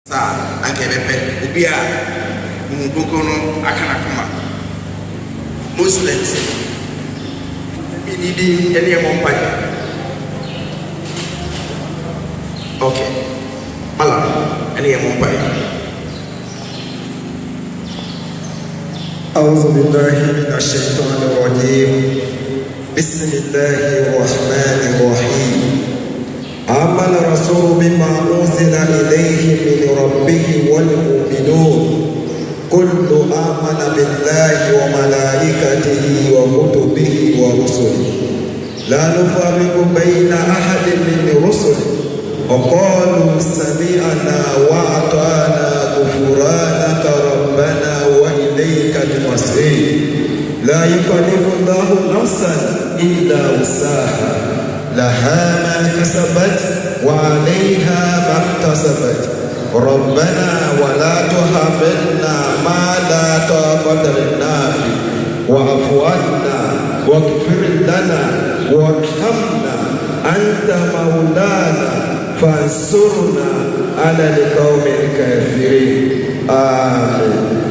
anche per ubia un bucono akanakuma Muslims binidi any monpanya okay malam any monpanya أعوذ بالله من الشيطان الرجيم بسم الله الرحمن الرحيم آمن الرسول بما أنزل إليه من ربه والمؤمنون كل آمن بالله وملائكته وكتبه ورسله لا نفرق بين أحد من رسله وقالوا سمعنا وأطعنا غفرانك ربنا وإليك المصير لا يكلف الله نفسا إلا وسعها لها ما كسبت وعليها ما اكتسبت ربنا ولا تحملنا ما لا طاقة لنا به واعف عنا واغفر لنا وارحمنا أنت مولانا فانصرنا على القوم الكافرين آمين.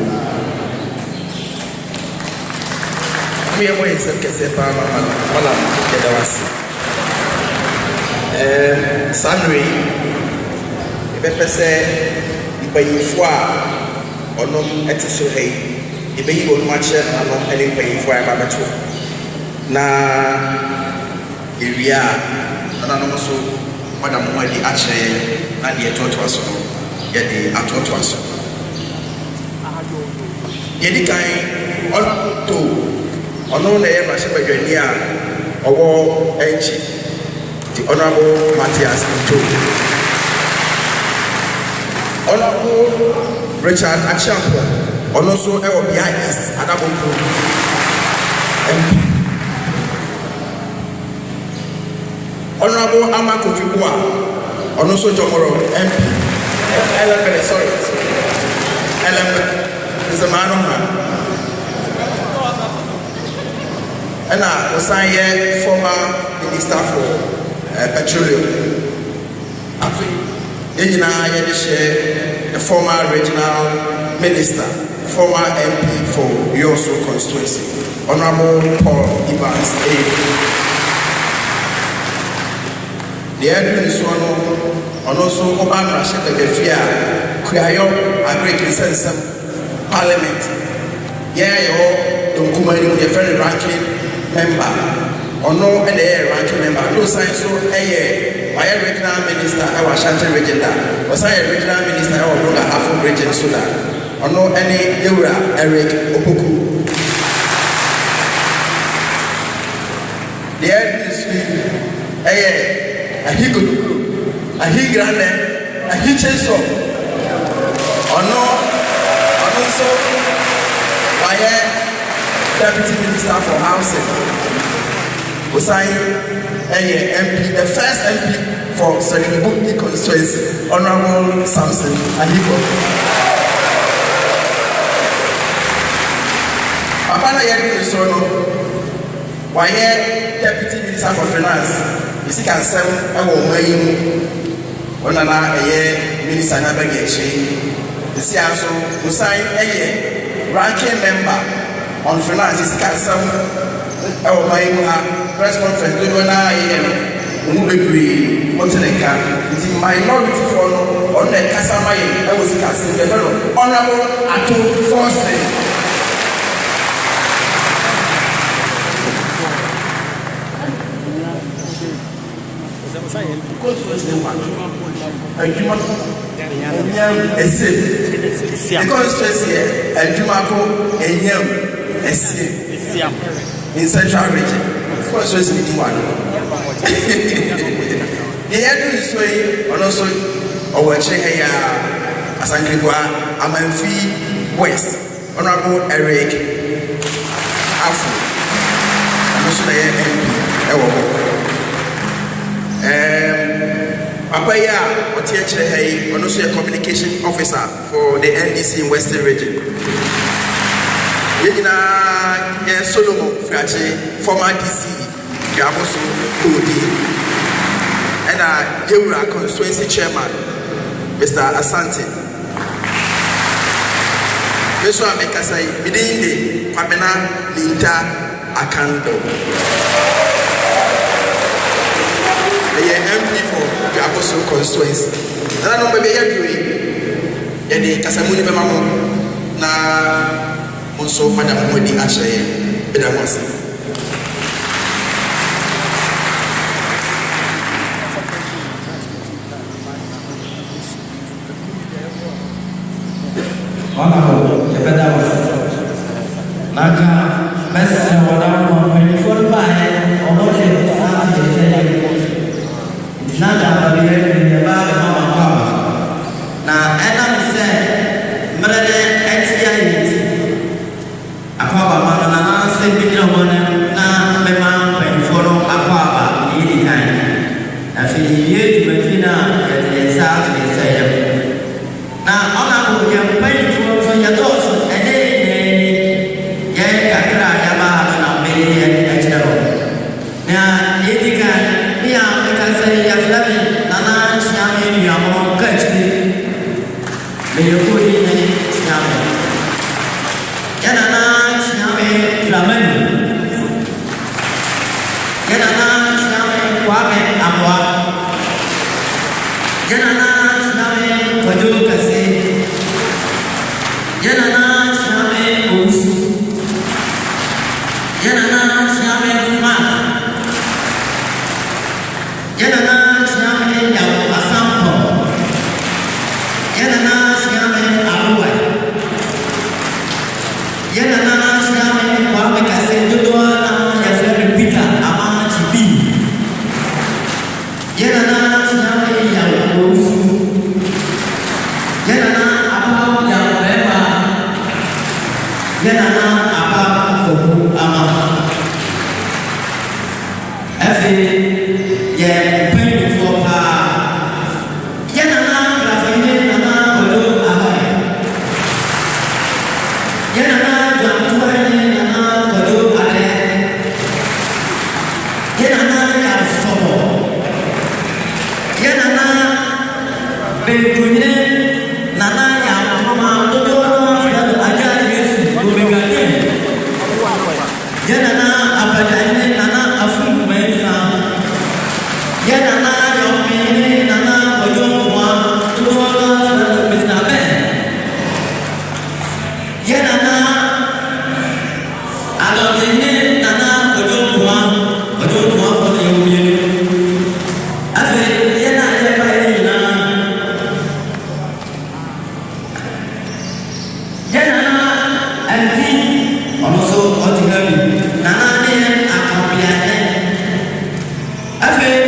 Moi, je sais que c'est pas voilà, Sanui, il va passer un pays fois, on nomme être sur Hay, il va y avoir un match à l'homme, elle est pays fois à Babatou. Na, il y a, on a nommé ça, madame, moi, il y a acheté, il y a tout à son, il y a des atouts à son. Il y a des cas, on a tout. On a marché by Jonia or Enchi, the Honorable Matthias Nto. Honorable Richard Achampo, and also Elbia East, Adabuku MP. Honorable Amako Jukua, and also Jomoro MP. LMP, sorry. LMP is a man on her. And I was a former minister for petroleum. After the former regional minister, former MP for Yoso constituency, Honorable Paul Evans A. The Edwin Sono, and also Obama Rashid Gefia, Kuyayo, a great license parliament. Yeah, don't come in with a very ranking member or no any ranking member no sign so my regional minister I was Shanti region that was I regional minister I was Afro region so that or no any Eura Eric Opoku the ministry a he good a he grande a he chainsaw or no so my Deputy Minister for Housing, Osai MP, the first MP for Sekibukti constituency, Honorable Samson Ahiko. Apana Yeri Sono, why Deputy Minister for Finance, you see, can sell a woman when a minister never gets you. You see, also, Osai ranking member. On finance is cancer. Our press conference. We don't know. We be minority for on the Kasama. I was casting the fellow honorable Ato Force. In Central region, so it's meeting one. The head is way, and also our Chehaya, Asankwa, Amanfi West, Honorable Eric Afu, and also the MP. Papaya, or THA, and also a communication officer for the NDC in Western region. Solomon Frache, former DC, Yaboso Odi, and Eura constituency chairman, Mr. Asante. Meso amekasa yi bidinde Kwabena Linda Akando. The MP for the Apostle constituency. That no be ya doing. Yedi kasamuni be mamo na monso madam Modi Ashaye bedamose. Honorable Bedamose. Naka Mr. Wadamo 24 by almost Nada Babylon in the Baba Mama. Now, Adam said, Mother XIT. Aquaba Mana said, Bidra one, now, Mema, when follow Aquaba, needy kind. Now, she yet Medina, and the South is saying. Now, Honorable, you are paying for your daughter, and then, yeah, Kakra, Yama, and I'm made extra. Now, Edikan. Say ya flavi nana chami ya mo kachni me yoko ni chami ya nana chami flamen ya nana chami kwame amwa ya nana chami kojo kase ya nana chami usu ya nana chami ma Yanana Shame Yao Asampo Yanana Shame Aruwa Yanana Shame Kwame Kasendoa Yafere Peter Amana Chibi Yanana Shame Yao Osu Yanana Apa Yao Bema Yanana Apa Kobu Ama Efe yeah, paying for Yanana, Rafine, Nana, Olo, Ahai. Yanana, Jantuane, Nana, Olo, Ale. Yanana, Yasomo. Yanana, Bekune, Nana, Yamama, Dodo, Aja, yes, Ubegane. Yanana, Abadane, Nana, Afu, Mesa. Yanana, Yomini, Nana, Ojoa, Tuola, Mr. Ben. Yanana, Alotine, Nana, Ojoa for the Union. I said, Yana, Yanana, and King, also Otigami, Nana, and Akampiane. I said,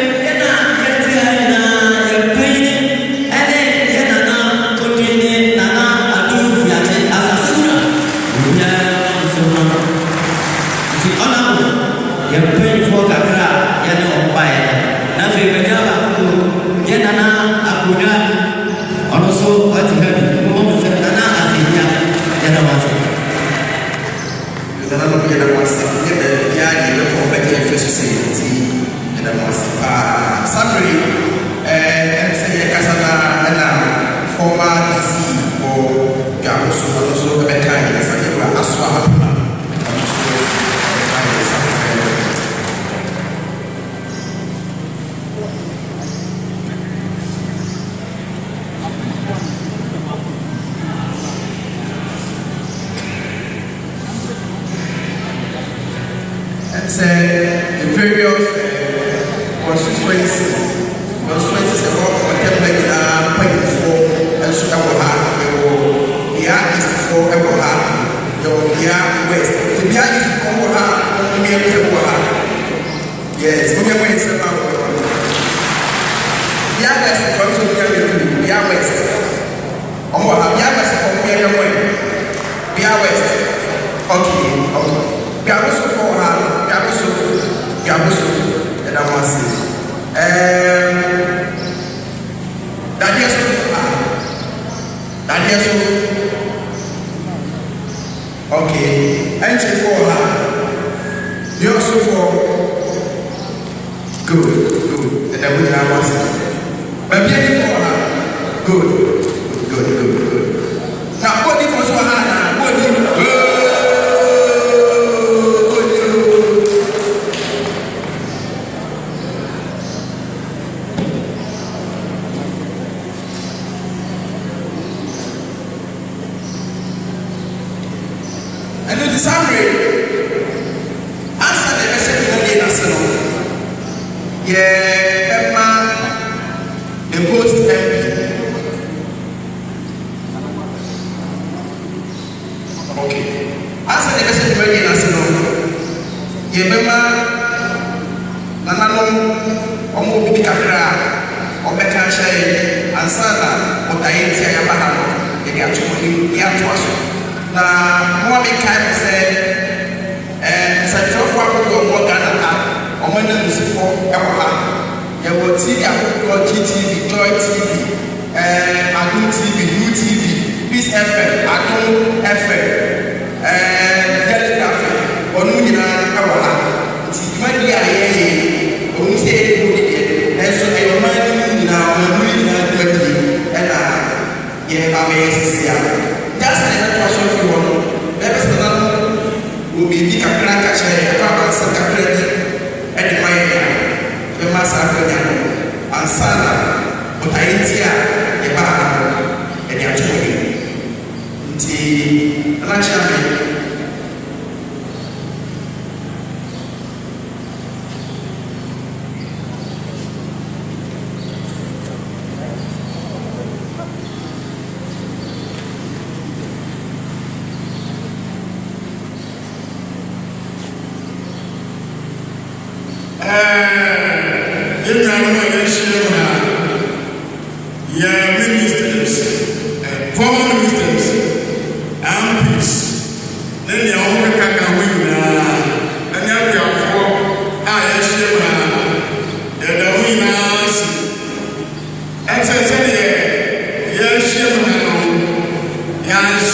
the various constituencies about contemplating paying for and so that will happen. The east for ever happen. The west. The east for ever happen. Yes, we are going to say about the west comes to the west. The west from the west. Okay. Gabuso for her, Gabuso, and I must say, that is okay, entry for her, you also for good, and then we have us, but for her, good. And the summary, answer the message of the national. Yeah, Emma, the post MP. Okay. Answer the message of the national. Yeah, Emma, Nanano, Omo Bikakra, Obeka Shay, and Sana, Otaiti Yabahano, the Yatuaso. Now, what we can say, such a form of Ghana, or when the Lucifer, there will see GTV, Joy TV, Adult TV, UTV, Peace FM, Adult FM, Telegraph, or Nuna, Kawaha. It's when we are here, when we say, and so I remind you now, I'm really not ready, and yeah, I'm a that's the question you want. Let us know will be the crack and credit and the Maya, the Master and Sana, but I hear the bar and the actually. The ministers, former ministers, MPs, then the only Kaka win, and now we are for the winners. And so, yes,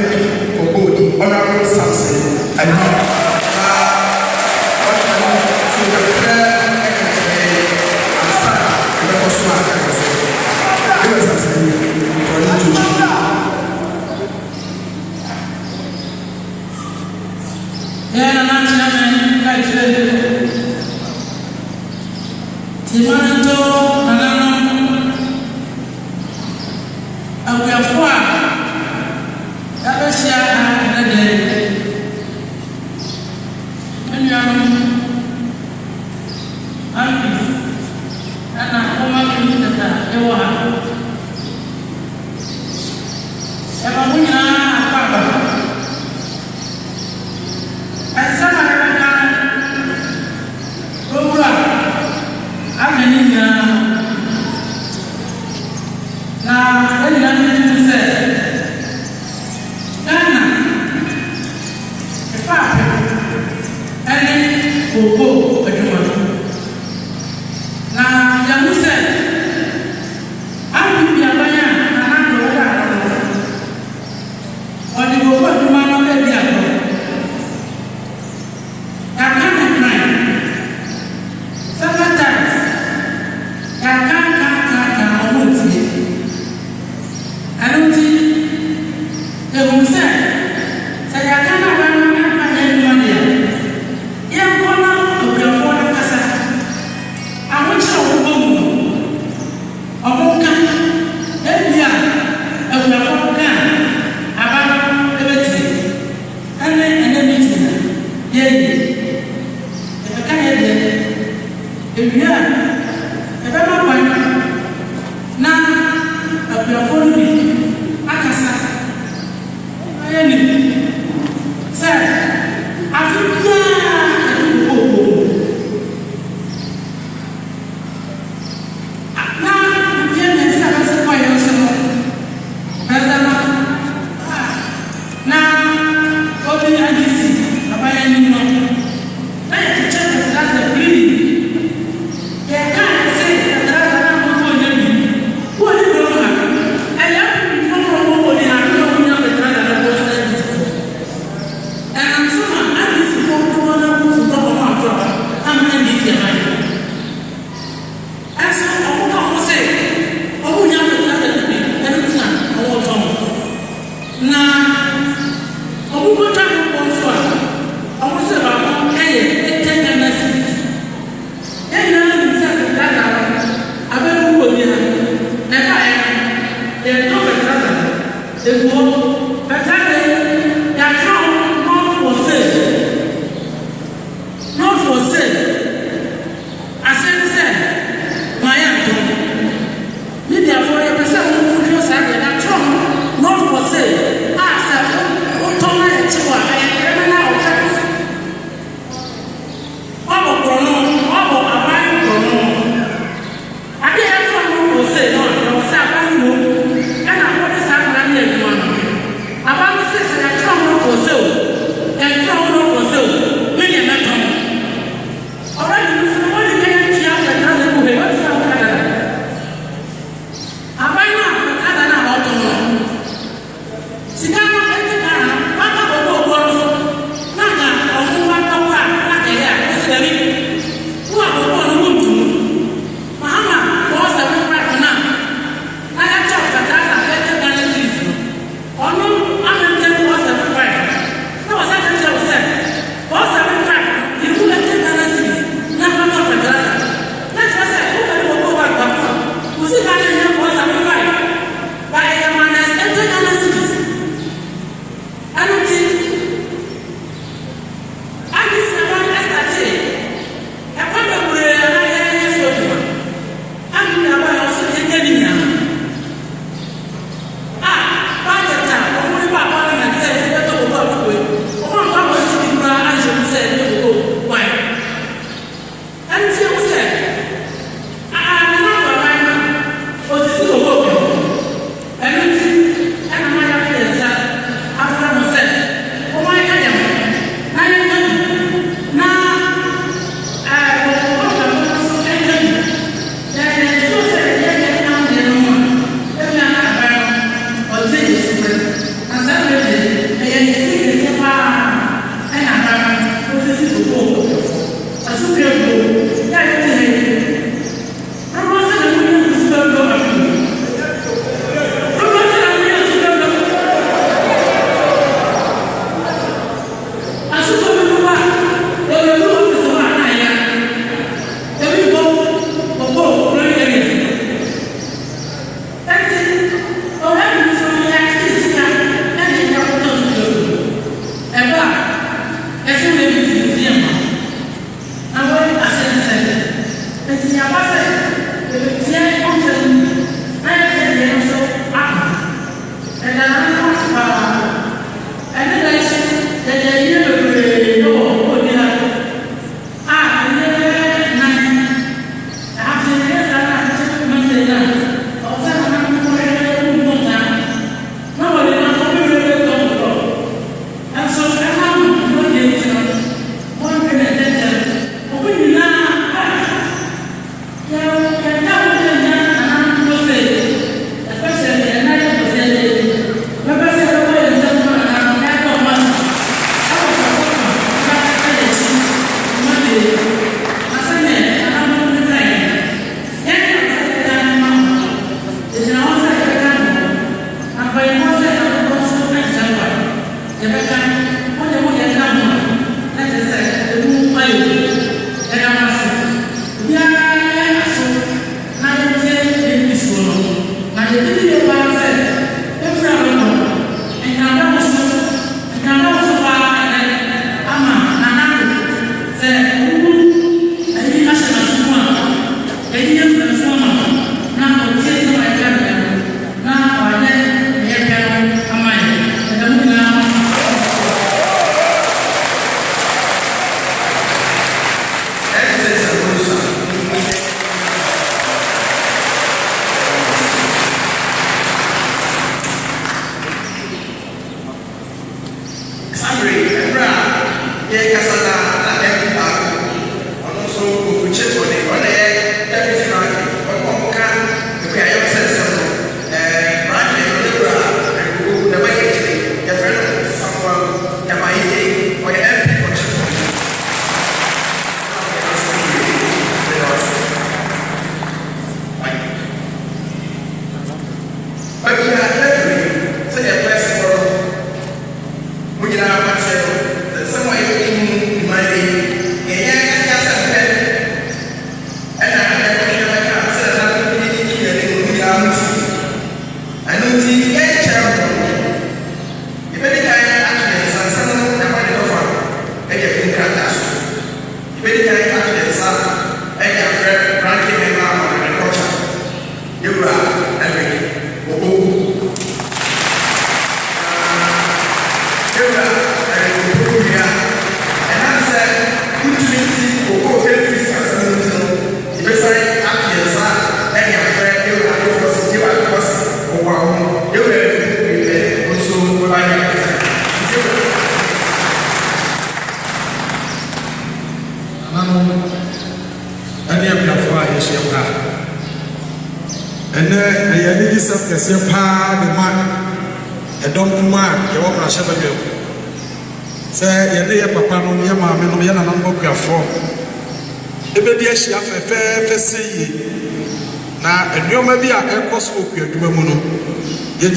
MP for Gold, Honorable Samson, and now. Not for sale. Ah, sir, don't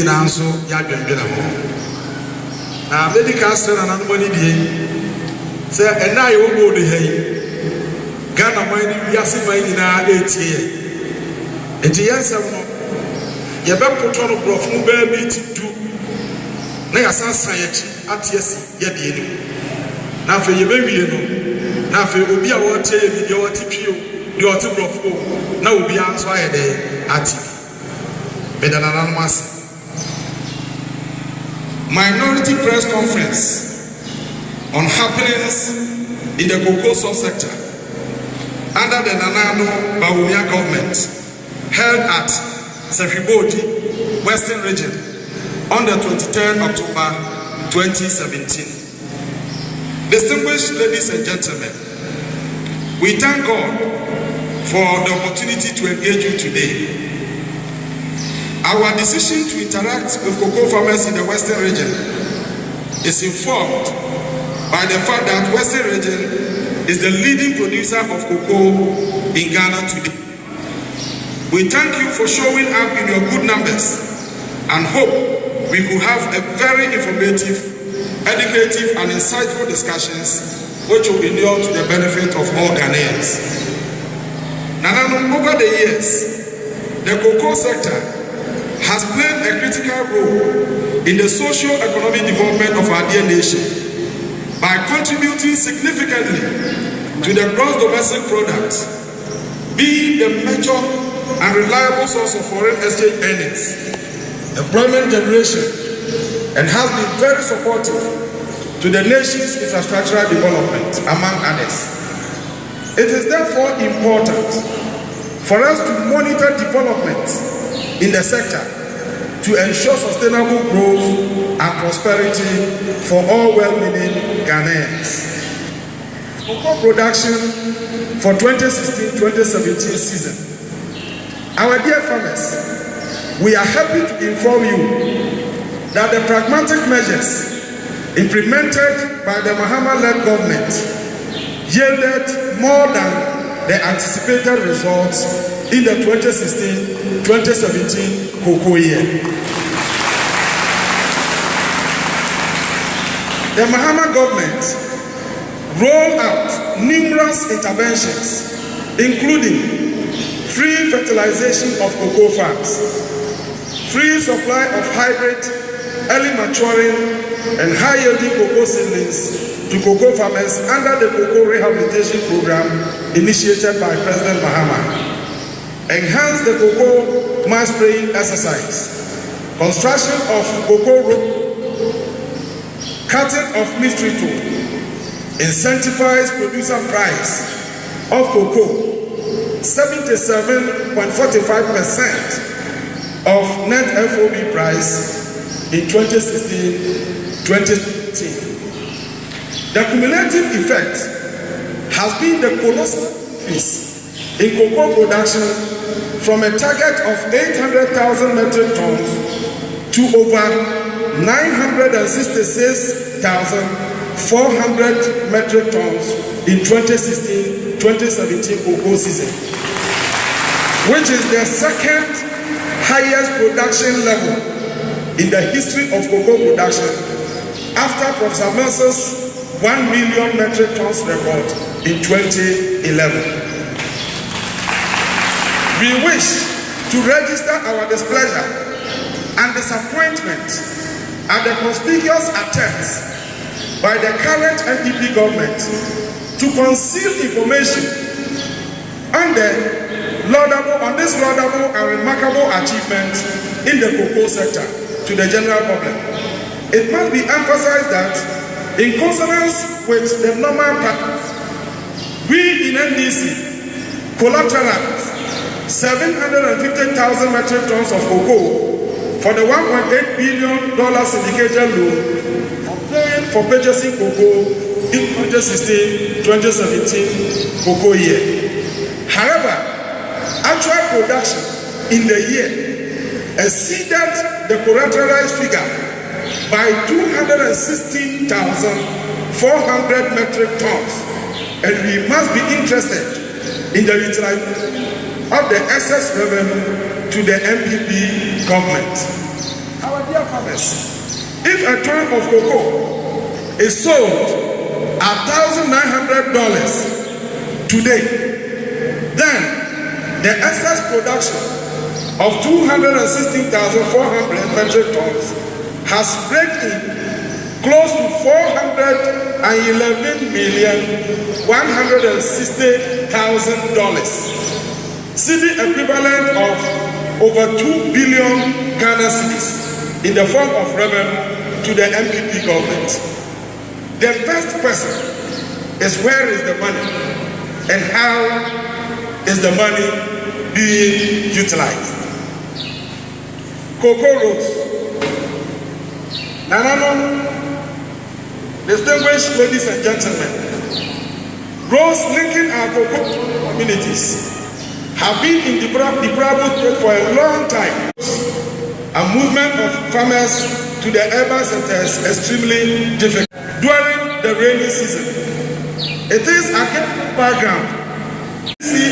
Nanso ya dwendwena ho na medical center na no ni die se ena ye wo bo de hey Ghana man ni wiase man nyina etie enti yensem no ye be poto no brof mu ba bi ti du na ya sansan ye chi atiesi ye de ni na fe ye be wie no na fe obi a wo tie ye bi de wo ti twio de wo ti brof ko na obi anso aye de ati bedana na no ase Minority Press Conference on happenings in the cocoa subsector under the Nanano Bawumia government held at Sefibodi, Western Region on the 23rd October 2017. Distinguished ladies and gentlemen, we thank God for the opportunity to engage you today. Our decision to interact with cocoa farmers in the Western region is informed by the fact that Western region is the leading producer of cocoa in Ghana today. We thank you for showing up in your good numbers and hope we could have a very informative, educative and insightful discussions which will endure to the benefit of all Ghanaians. Over the years, the cocoa sector has played a critical role in the socio-economic development of our dear nation by contributing significantly to the gross domestic product, being the major and reliable source of foreign exchange earnings, employment generation, and has been very supportive to the nation's infrastructural development, among others. It is therefore important for us to monitor development in the sector to ensure sustainable growth and prosperity for all well-meaning Ghanaians. Cocoa production for 2016-2017 season. Our dear farmers, we are happy to inform you that the pragmatic measures implemented by the Mahama-led government yielded more than the anticipated results in the 2016-2017 cocoa year. the Mahama government rolled out numerous interventions, including free fertilization of cocoa farms, free supply of hybrid, early maturing, and high-yielding cocoa seedlings to cocoa farmers under the cocoa rehabilitation program initiated by President Mahama, enhance the cocoa mass spraying exercise, construction of cocoa road, cutting of mystery tool, incentivize producer price of cocoa 77.45% of net FOB price in 2016-2017. The cumulative effect has been the colossal increase in cocoa production from a target of 800,000 metric tons to over 966,400 metric tons in 2016-2017 cocoa season, which is the second highest production level in the history of cocoa production after Professor Mercer's 1 million metric tons record in 2011. We wish to register our displeasure and disappointment at the conspicuous attempts by the current NPP government to conceal information on this laudable and remarkable achievement in the cocoa sector to the general public. It must be emphasized that, in consonance with the normal practice, we in NDC collateralized 750,000 metric tons of cocoa for the $1.8 billion syndicated loan obtained for purchasing cocoa in 2016-2017 cocoa year. However, actual production in the year exceeded the collateralized figure by 216,400 metric tons, and we must be interested in the utilization of the excess revenue to the MPP government. Our dear farmers, if a ton of cocoa is sold at $1,900 today, then the excess production of 216,400 metric tons has raked in close to $411,160,000, CD equivalent of over 2 billion Ghana cedis in the form of revenue to the MPP government. The first question is, where is the money and how is the money being utilized? Cocoa roads. Nanano, distinguished ladies and gentlemen, roads linking our cocoa communities have been in the deplorable state for a long time. A movement of farmers to the urban centers is extremely difficult during the rainy season. It is against the background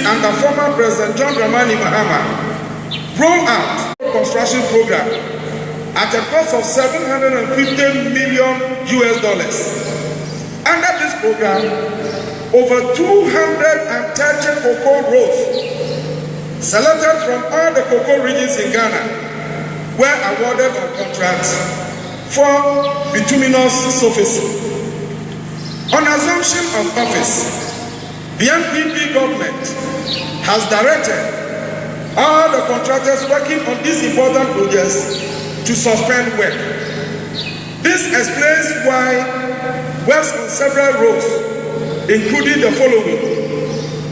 under former President John Dramani Mahama rolled out a construction program at a cost of $750 million. Under this program, over 230 cocoa roads selected from all the cocoa regions in Ghana were awarded on contracts for bituminous surfacing. On assumption of office, the NPP government has directed all the contractors working on these important projects to suspend work. This explains why works on several roads, including the following,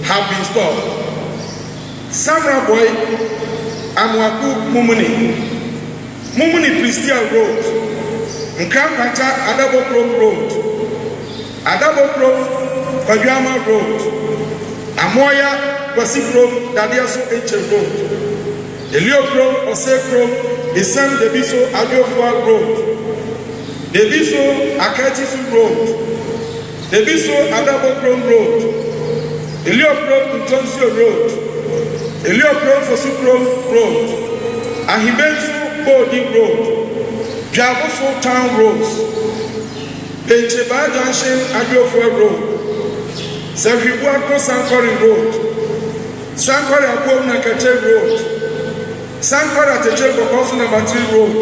have been stopped: Samraboy, Amwaku, Mumuni Christian Road, Nkrampata Adabokrom Road, Adabokrom Kwajuama Road, Amoya Kwasikrom Dadiaso Eche Road, Eliokrom Osekrom Isam Debiso Adiofua Road, Debiso Akatisu Road, Debiso Adabokrom Road, Eliokrom Ntonsio Road, Eliokrom Fosukrom Road, Ahibensu Bodi Road, Jaboso Town Roads, Encheba Junction, Agiofo Road, Sankribuako Sankori Road, Sankori Akwo Nakete Road, Sankori Ateche Bokosu number 3 Road,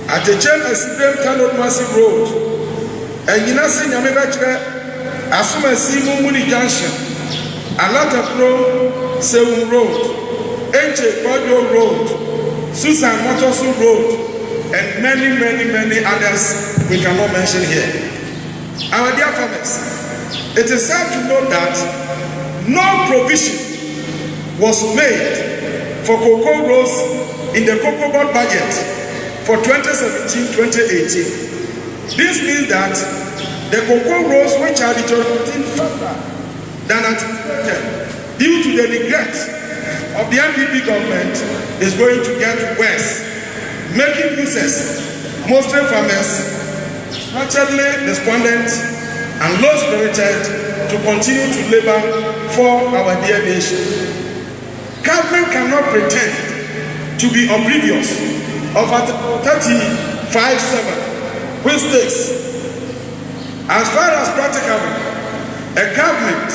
Ateche Esidem Tanot Massive Road, Enyinasi Nyamebachre, Asumesi Mumuni Junction, Alata Pro Seun Road, Enche Kojo Road, Susan Motosu Road, and many others we cannot mention here. Our dear farmers, it is sad to know that no provision was made for cocoa rows in the cocoa board budget for 2017-2018. This means that the cocoa rows which are deteriorating faster than anticipated due to the neglect of the NPP government is going to get worse, making users, mostly farmers, wretchedly despondent and low-spirited to continue to labor for our dear nation. Government cannot pretend to be oblivious of Article 35(7), which states, as far as practicable, a government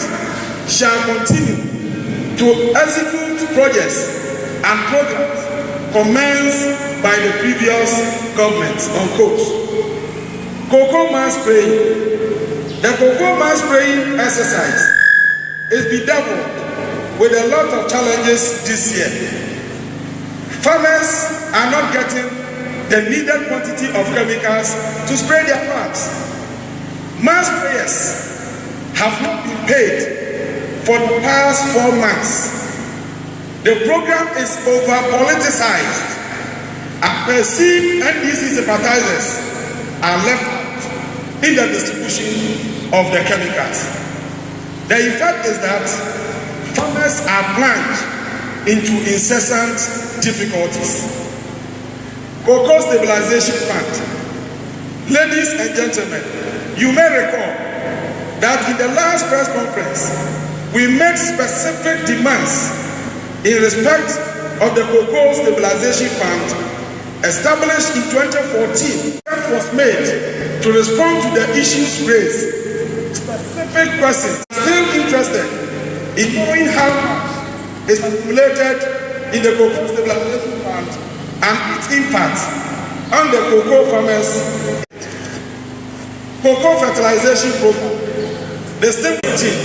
shall continue to execute projects and programs commenced by the previous government, unquote. Cocoa mass spraying. The cocoa mass spraying exercise is bedeviled with a lot of challenges this year. Farmers are not getting the needed quantity of chemicals to spray their farms. Mass sprayers have not been paid for the past 4 months. The program is over-politicized and perceived NDC sympathizers are left out in the distribution of the chemicals. The effect is that farmers are plunged into incessant difficulties. Cocoa Stabilization Fund. Ladies and gentlemen, you may recall that in the last press conference, we made specific demands in respect of the Cocoa Stabilization Fund established in 2014. That was made to respond to the issues raised. Specific questions. Still interested in knowing how much is accumulated in the Cocoa Stabilization Fund and its impact on the cocoa farmers. Cocoa Fertilization Program. The same team,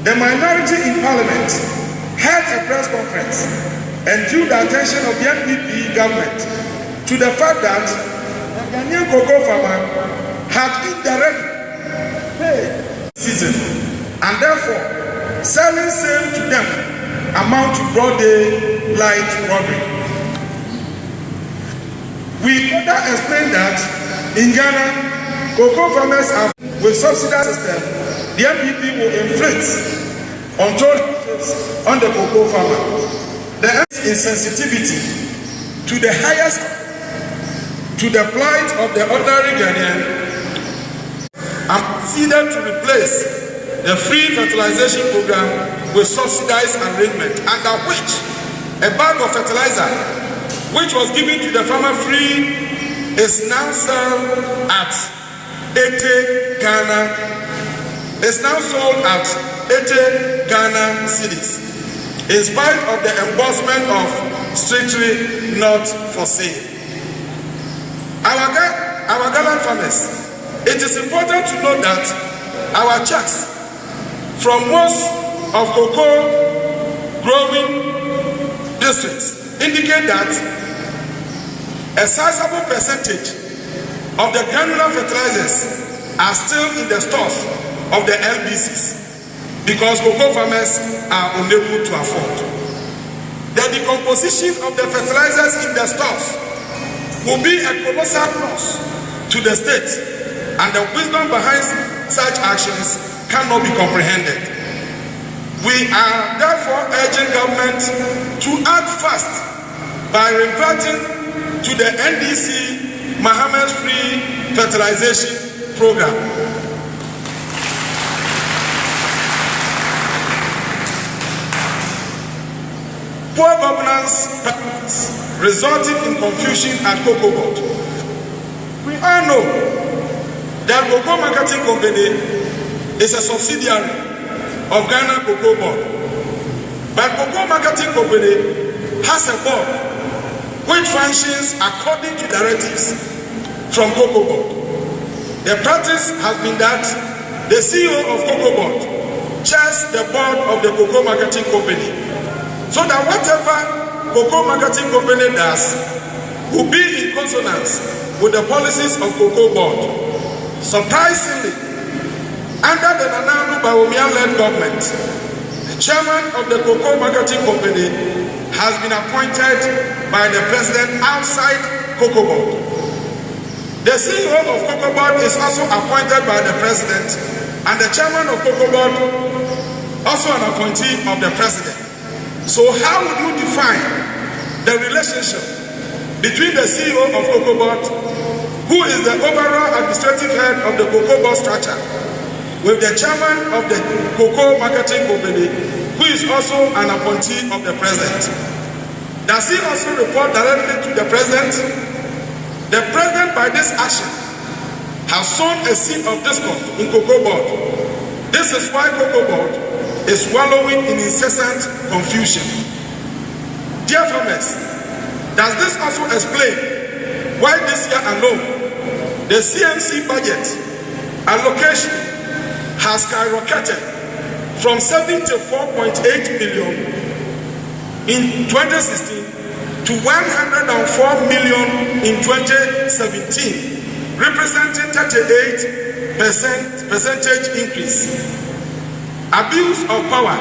the minority in Parliament, held a press conference and drew the attention of the NPP government to the fact that the Ghanaian cocoa farmer had indirectly paid season and therefore selling same to them amount to broad daylight robbery. We further explained that in Ghana, cocoa farmers are with subsidized system, the NPP will inflict untold benefits on the cocoa farmer. The insensitivity to the highest, to the plight of the ordinary Ghanaian, and proceeded to replace the free fertilization program with subsidized arrangement, under which a bag of fertilizer, which was given to the farmer free, is now sold at 80 Ghana. Is now sold at 80 Ghana cedis, in spite of the embossment of strictly not for sale. Our gallant farmers, it is important to note that our checks from most of cocoa growing districts indicate that a sizable percentage of the granular fertilizers are still in the stores of the LBCs because cocoa farmers are unable to afford. The decomposition of the fertilizers in the stores will be a colossal loss to the state, and the wisdom behind such actions cannot be comprehended. We are therefore urging government to act fast by reverting to the NDC Mohammed's free fertilization program. Poor governance practices resulting in confusion at cocoa board. We all know that Cocoa Marketing Company is a subsidiary of Ghana Cocoa Board. But Cocoa Marketing Company has a board which functions according to directives from Cocoa Board. The practice has been that the CEO of Cocoa Board chairs the board of the Cocoa Marketing Company, so that whatever Cocoa Marketing Company does will be in consonance with the policies of Cocoa Board. Surprisingly, under the Nana Ado Bawumia-led government, the chairman of the Cocoa Marketing Company has been appointed by the president outside Cocoa Board. The CEO of Cocoa Board is also appointed by the president, and the chairman of Cocoa Board also an appointee of the president. So how would you define the relationship between the CEO of Cocoa Board, who is the overall administrative head of the Cocoa Board structure, with the chairman of the Cocoa Marketing Company, who is also an appointee of the president? Does he also report directly to the president? The president, by this action, has sown a seed of discord in Cocoa Board. This is why Cocoa Board is wallowing in incessant confusion. Dear farmers, does this also explain why this year alone the CMC budget allocation has skyrocketed from 74.8 billion in 2016 to 104 million in 2017, representing 38% increase. Abuse of power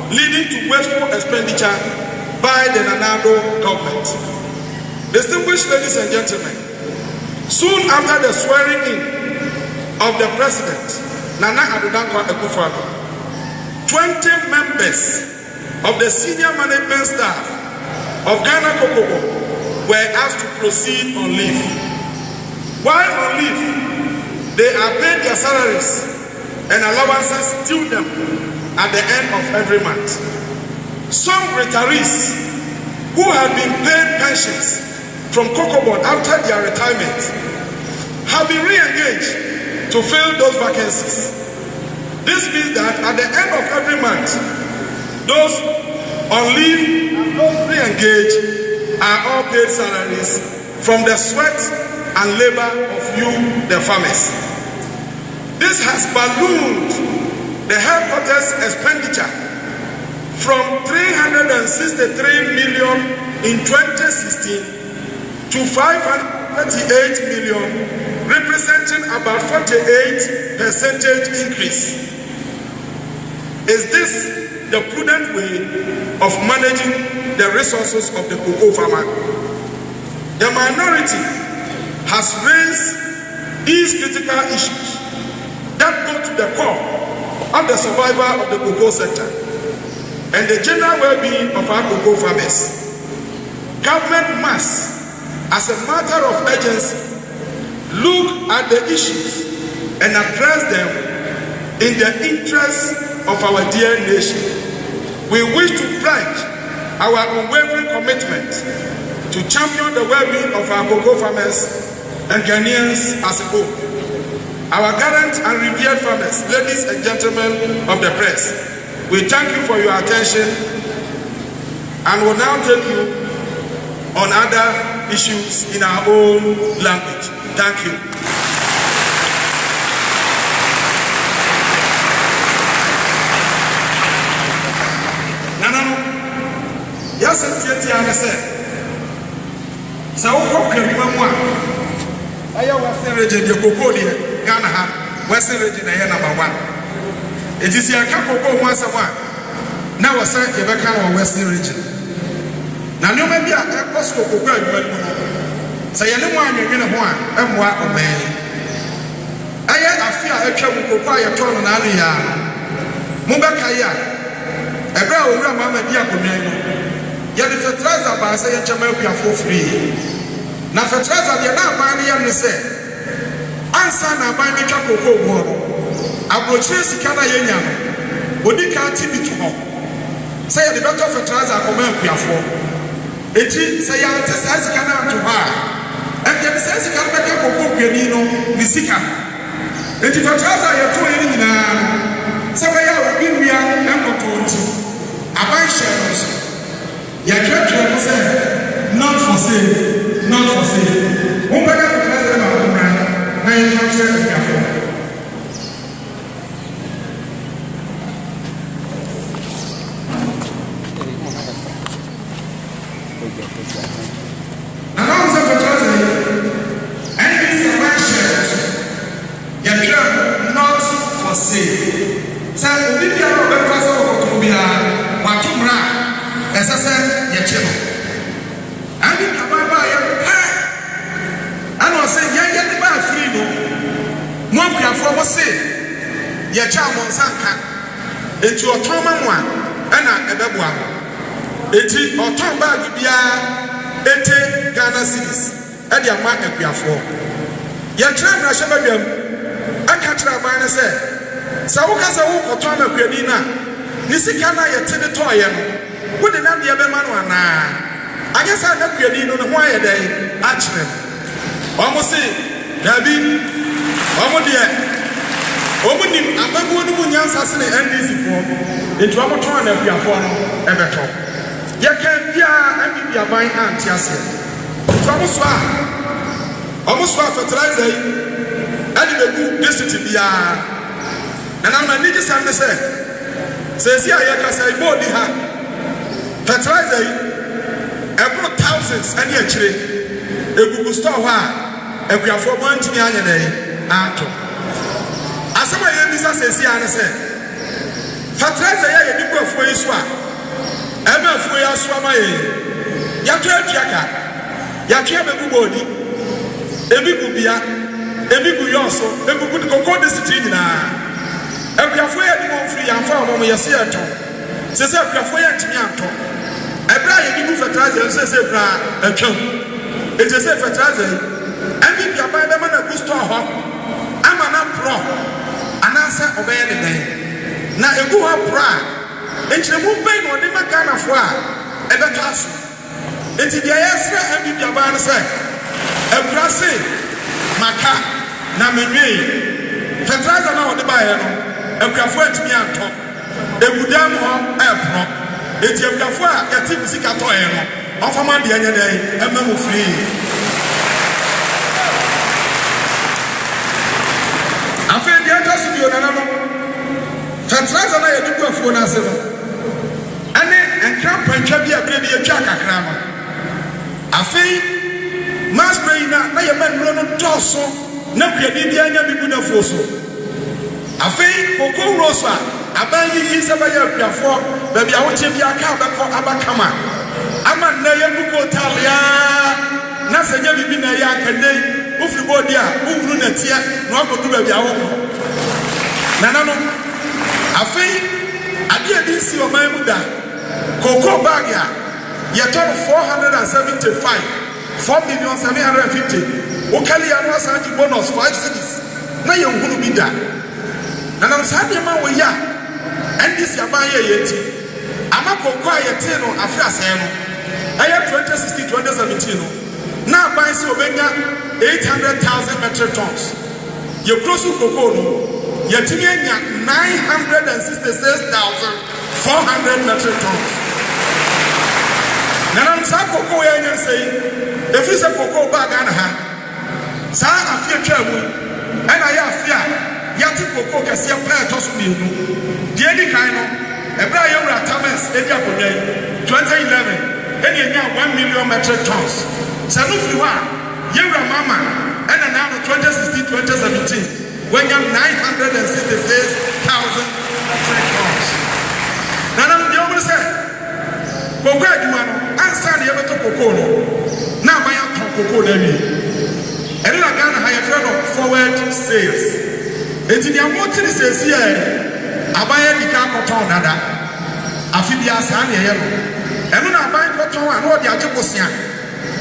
leading to wasteful expenditure by the Nana Ado government. Distinguished ladies and gentlemen, soon after the swearing in of the president, Nana Addo Dankwa Akufo-Addo, 20 members of the senior management staff of Ghana Cocoa Board were asked to proceed on leave. While on leave, they are paid their salaries and allowances due them at the end of every month. Some retirees who have been paid pensions from Cocoa Board after their retirement have been re-engaged to fill those vacancies. This means that at the end of every month, those on leave and those re-engaged are all paid salaries from the sweat and labor of you, the farmers. This has ballooned the headquarters expenditure from 363 million in 2016 to 538 million, representing about 48% increase. Is this the prudent way of managing the resources of the cocoa farmer? The minority has raised these critical issues that go to the core of the survival of the cocoa sector and the general well-being of our cocoa farmers. Government must, as a matter of urgency, look at the issues and address them in the interest of our dear nation. We wish to pledge our unwavering commitment to champion the well-being of our cocoa farmers and Ghanaians as a whole. Our gallant and revered farmers, ladies and gentlemen of the press, we thank you for your attention and will now take you on other issues in our own language. Thank you. Nanano, yes, I said, so I Western region, the cocoa, Ghana, Western region, number one. It is your cocoa once a one. Now, I said, you can Western region. Now, you may be a cost of cocoa. Say, you know, I'm going to one, and what a man. I fear I travel to buy a ton on Aliyah. Mubakaya, a brown mamma, dear Commander. Yet if a treasure by saying Jamaica for free. Na fertilizer de na ban ne yam ne se ansa na ban be twa kokoo bo no abrochire sika na yenya no odi ka ti bi to ho say the better fertilizer akoma akuafo eti say ya ante say sika na to ha e de say sika be ka kokoo kwani no ni sika Eti fertilizer yɛ to yɛ nyinaa sɛ wɔyɛ obi wia ɛnkɔtɔ nti aban hyɛ no so yɛtwerɛtwerɛ no sɛ not for sale not for sale wɔn bɛka fertilizer ma wɔn mmra na yɛtwerɛtwerɛ nkafoɔ. Sɛ obi biara ɔbɛfa sɛ ɔkɔtɔ biara wato mmara a ɛsɛ sɛ yɛkye no ade ababa a yɛpɛ ɛna ɔsɛ yɛyɛ de ba afiri no mo akuafoɔ mo se yɛkyɛ a mo nsa nka enti ɔtɔn ma mo a ɛna ɛbɛboa mo enti ɔtɔn baage biara ɛte Ghana cedis ɛde ama akuafoɔ yɛkyerɛ mmarahyɛ badwam aka kyerɛ aban no sɛ sɛ woka sɛ wokɔtɔ amakuani no a ne sika no a yɛte ne tɔɔyɛ no wode na deɛ bɛma no anaa anyɛ sɛ anakuani no ne ho ayɛ dɛn akyerɛ no ɔmo se daabi ɔmo deɛ ɔmo nim ababuo no mu nyansa se ne NDC-foɔ enti ɔmo tɔn anakuafoɔ no ɛbɛtɔ yɛka biara bi aban ante aseɛ enti ɔmo so a fertilizer yi ɛde bɛgu district biara and I'm not just saying, says here, I can say, body ha, fertilizer, about thousands, and yet, a Google store, and we are for 1 to the other day. As somebody says here, and I say, fertilizer, you go for your swap, and for your swap, you have to have Jacka, you have to have a body, a big beer, a big yoso, a good cocoa district now. Akuafoɔ yɛ de wɔn firi yɛmfa wɔn mo yɛse yɛtɔ sɛ sɛ akuafoɔ yɛ ntumi atɔ ɛberɛ a yɛde gu fertilizer sɛ sɛ kura atwam ɛkyɛ sɛ fertilizer yi ɛbi biaban bɛma no agu store hɔ ama no porɔ anaasɛ ɔbɛyɛ ne dɛn na ɛgu hɔ porɔ a nkyerɛmu bɛn na ɔde ma Ghanafoɔ a ɛbɛtɔ aso enti deɛ yɛsrɛ ɛbi biaban no sɛ akura se maka na menwee fertilizer na ɔde baeɛ no akuafoɔ atumi antɔ egudam hɔ ɛɛporɔ eti akuafoɔ a yɛte mu sika tɔɔɛ no ɔfama deɛ nyɛ dɛ ɛma mu firi afei deɛ ɛtɔ so bio nana no fertilizer na yɛde gu afuo no ase no ɛne nkrampantwa bi a berɛ bi yɛtwa kakra no afei maspray yi na yɛma nnuro no dɔɔso na kuadi bi anya bi gu n'afuo so afei koko wuro so a aban yi sɛ bɛyɛ akuafoɔ baabi a wote bi aka abɛkɔ abakama ama nnɛ yɛgu kotalia na sɛ nyɛ bibi na ɛyɛ akɛnnɛ wofiri bɔɔdi a wowuru natiɛ na wakɔdu baabi a wokɔ nana no afei adeɛ bi si ɔman mu da koko bag a yɛtɔ no 475 4,750,000 wokali ya no asan gye bonus 5 cedis na yɛnhunu bi da nanam saa nneɛma wɔ yi a NDC aban yɛ ti ama koko a yɛtee no afe asɛe no ɛyɛ 2016-2017 no na aban sɛ ɔbɛnya 800,000 metric tons yɛkuro so koko no yɛtumi anya 966,400 metric tons nanam saa koko yɛ anya nsɛ yi ɛfiri sɛ koko baa Ghana ha saa afe atwa mu ɛna yɛ afe a yɛate koko kɛseɛ pɛɛ ɛtɔ so mmienu deɛ di kan no ɛberɛ a yɛwura Tamens ɛdi akonnwa yi 2011 ɛne ɛnya 1 million metric tons sɛ no firi hɔ a yɛwura Mama ɛna naa no 2016-2017 wɔanya 966,000 metric tons nanam deɛ wɔmene sɛ koko adwuma no ansa ne yɛbɛtɔ koko no na aban atɔn koko no awie ɛne na Ghana ha yɛfrɛ no forward sales enti nea motene sɛsi ɛ aban adi ka akɔtɔn dada afe bia saa ne ɛyɛ no ɛno na aban kɔtɔn a na ɔde agye bosea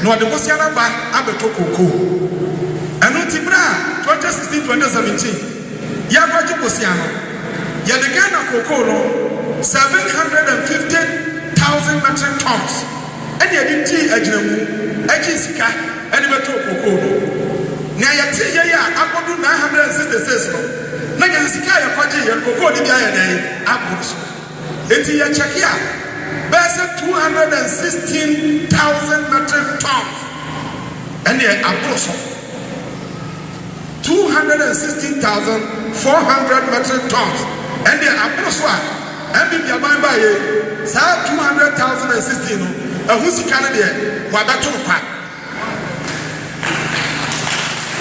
na ɔde bosea no ba abɛtɔ koko ɛno nti berɛ a 2016-2017 yɛakɔgye bosea no yɛde Ghana koko no 750,000 metric tons ɛne yɛde nti agyinamu agye sika ɛne bɛtɔ koko no na yɛte yɛ a akɔdu 966 no na yɛ sika yɛ kɔgye yɛ kokoo de bi ayɛ dɛn aboro so enti yɛ kyɛke a bɛyɛ sɛ 216,000 metric tons ɛne aboro so 216,400 metric tons ɛne aboro so a ɛbi biaban ba yɛ saa 200,016 no ɛho sika no deɛ wabɛto no kwa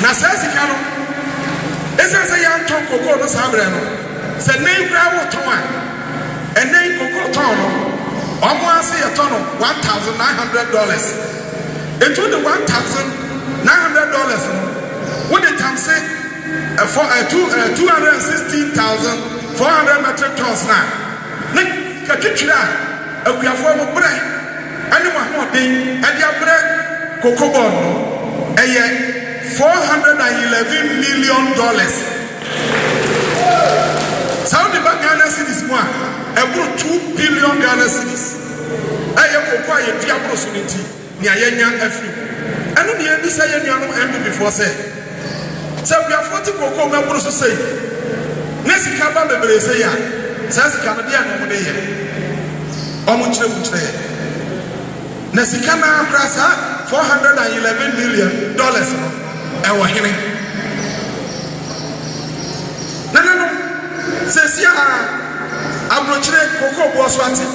na saa sika no ɛsɛ sɛ yɛntɔn kokoo no saa berɛ no sɛ nnan kura wotɔn a ɛnnan kokoo tɔn no ɔmo ase yɛtɔ no $1,900 ɛtu de $1,900 no wode tam se 216,400 metric tons na ne katwitwiri a akuafoɔ mo berɛ ɛne mo ahoɔden ɛde abrɛ kokoo bɔɔl no ɛyɛ $411 million. Saudi ba Ghana cedis mu a ɛboro $2 billion Ghana cedis. Ɛyɛ kokoo a yɛdi aboro so ne ti nea yɛnya afiri mu. Ɛno ne yɛbi sɛ yɛ nuanom MPP-foɔ sɛ akuafoɔ te kokoo mu aboro so sei ne sika ba bebree sei a saa sika no deɛ na ɔmo de yɛ ɔmo kyerɛ mu kyerɛ yɛ na sika no akora saa $411 million no ɛwɔ hene nanano sɛsi a aburokyerɛ kokoo boɔ so ate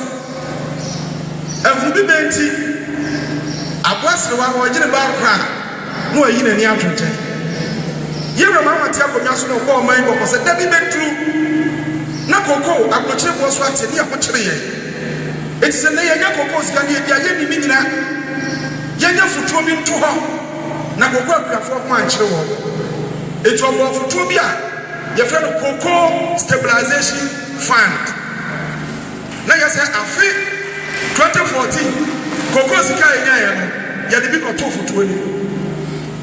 ɛhu bi bɛnti aboaserewa a ɔgyere ba akora na wayi n'ani ato nkyɛn yɛwura ma amate akonnwa so na ɔbɔ ɔman bɔkɔ sɛ da bi bɛduru na kokoo aburokyerɛ boɔ so ate ne ɛho kyere yɛn ɛti sɛ na yɛnya kokoo sika ne yɛdi ayɛ ne nyina yɛnya fotuo bi nto hɔ na kokoo akuafoɔ ho ankyere wɔ ɛti ɔbɔ fotuo bi a yɛfrɛ no kokoo stabilization fund na yɛsɛ afe 2014 kokoo sika yɛnyaeɛ no yɛde bi kɔtoo fotuo ni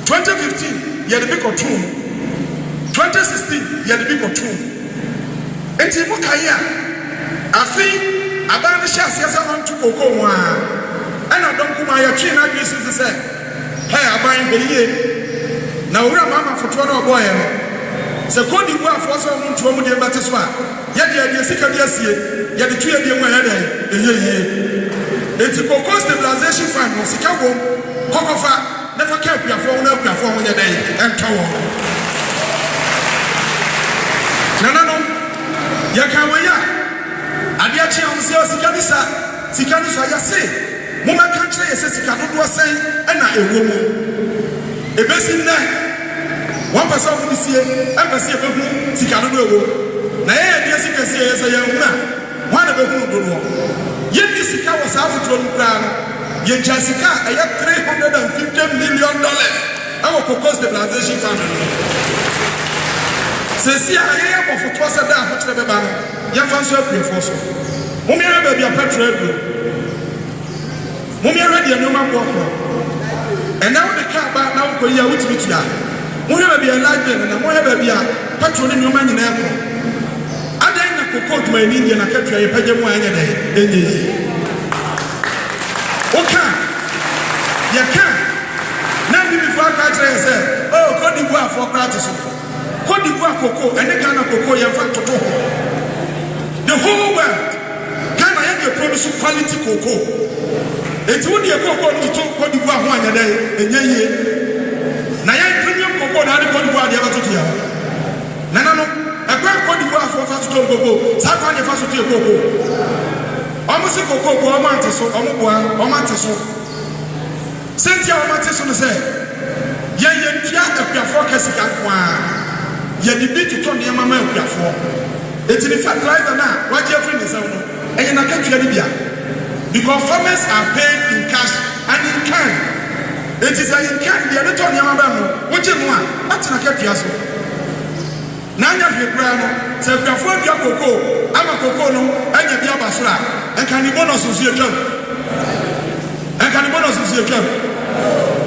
2015 yɛde bi kɔtoo 2016 yɛde bi kɔtoo enti mo kae a afe aban no hyɛ aseɛ sɛ ɔnto kokoo mu a ɛna dɔm kuma yɛtwee no adwene si sɛ hɛ aban bɛyie na owura mama fotoɔ no ɔbɔɔyɛ no sɛ kɔdi mu afoɔ sɛ ɔmo ntoɔ mu deɛ bɛte so a yɛde adeɛ sika bi asie yɛde tu adeɛ mu a yɛde ɛyɛ yie enti kokoo stabilization fund no sika wom kɔkɔfa na fa ka akuafoɔ ho na akuafoɔ ho nyɛ dɛn ɛntɔ wɔn nananom yɛka wɔyi a adeɛ kye ɔmo sɛ sika no sa yɛse momɛka kyerɛ yɛ sɛ sika dodoɔ sɛn ɛna ɛwɔ mu ɛbɛsi nnɛ wɔmpɛ sɛ ɔmo de sie ɛmpɛ sɛ yɛbɛhu sika dodoɔ ɛwɔ na yɛyɛ deɛ sika sie yɛ sɛ yɛnhu a wɔn a na bɛhu dodoɔ yɛnni sika wɔ saa fotorɔ no koraa no yɛgya sika a ɛyɛ $350 million ɛwɔ kokoo stabilization fund no sɛsi a yɛyɛ bɔ fotoɔ sɛ da ahokyerɛ bɛba no yɛmfa nso akuafoɔ so mommɛyɛ baabi a petro aduro mommɛyɛ deɛ nneɛma boɔ korɔ ɛnɛ wode kaa ba na wokɔyi a wotumi tua mohwɛ baabi a library no na mohwɛ baabi a petro ne nneɛma nyinaa korɔ adɛn na kokoo dwumayɛni deɛ na katua yɛpagya mu a ɛnyɛ dɛ ɛnyɛ yie woka yɛka na bibifo aka kyerɛ yɛ sɛ kɔdi bu afoɔ koraa te so kɔdi bu a kokoo ɛne Ghana kokoo yɛmfa toto ho the whole world Ghana yɛde produce quality kokoo enti wo deɛ kokoo no toto kɔdi bu a ho anyɛ dɛ ɛnyɛ yie na yɛn premium kokoo na ade kɔdi bu a deɛ bɛtoto yɛ nananom ɛkɔ kɔdi bu afoɔ fa toto kokoo saa kɔ adeɛ fa so to yɛ kokoo ɔmo se kokoo bu ɔmo ante so ɔmo boa ɔmo ante so senti a ɔmo ate so no sɛ yɛyɛ ntua akuafoɔ kɛsika nko a yɛde bi totɔ nneɛma ma akuafoɔ eti ne fertilizer na wagye afiri ne nsɛm no ɛyɛ n'akatua no bia because farmers are paid in cash and in kind eti sɛ in kind deɛ ne tɔ nneɛma bɛn no wogye mu a ate n'akatua so n'anya hwɛ koraa no sɛ akuafoɔ adua kokoo ama kokoo no anya bi aba soro a ɛnka ne bonus nso yɛtwam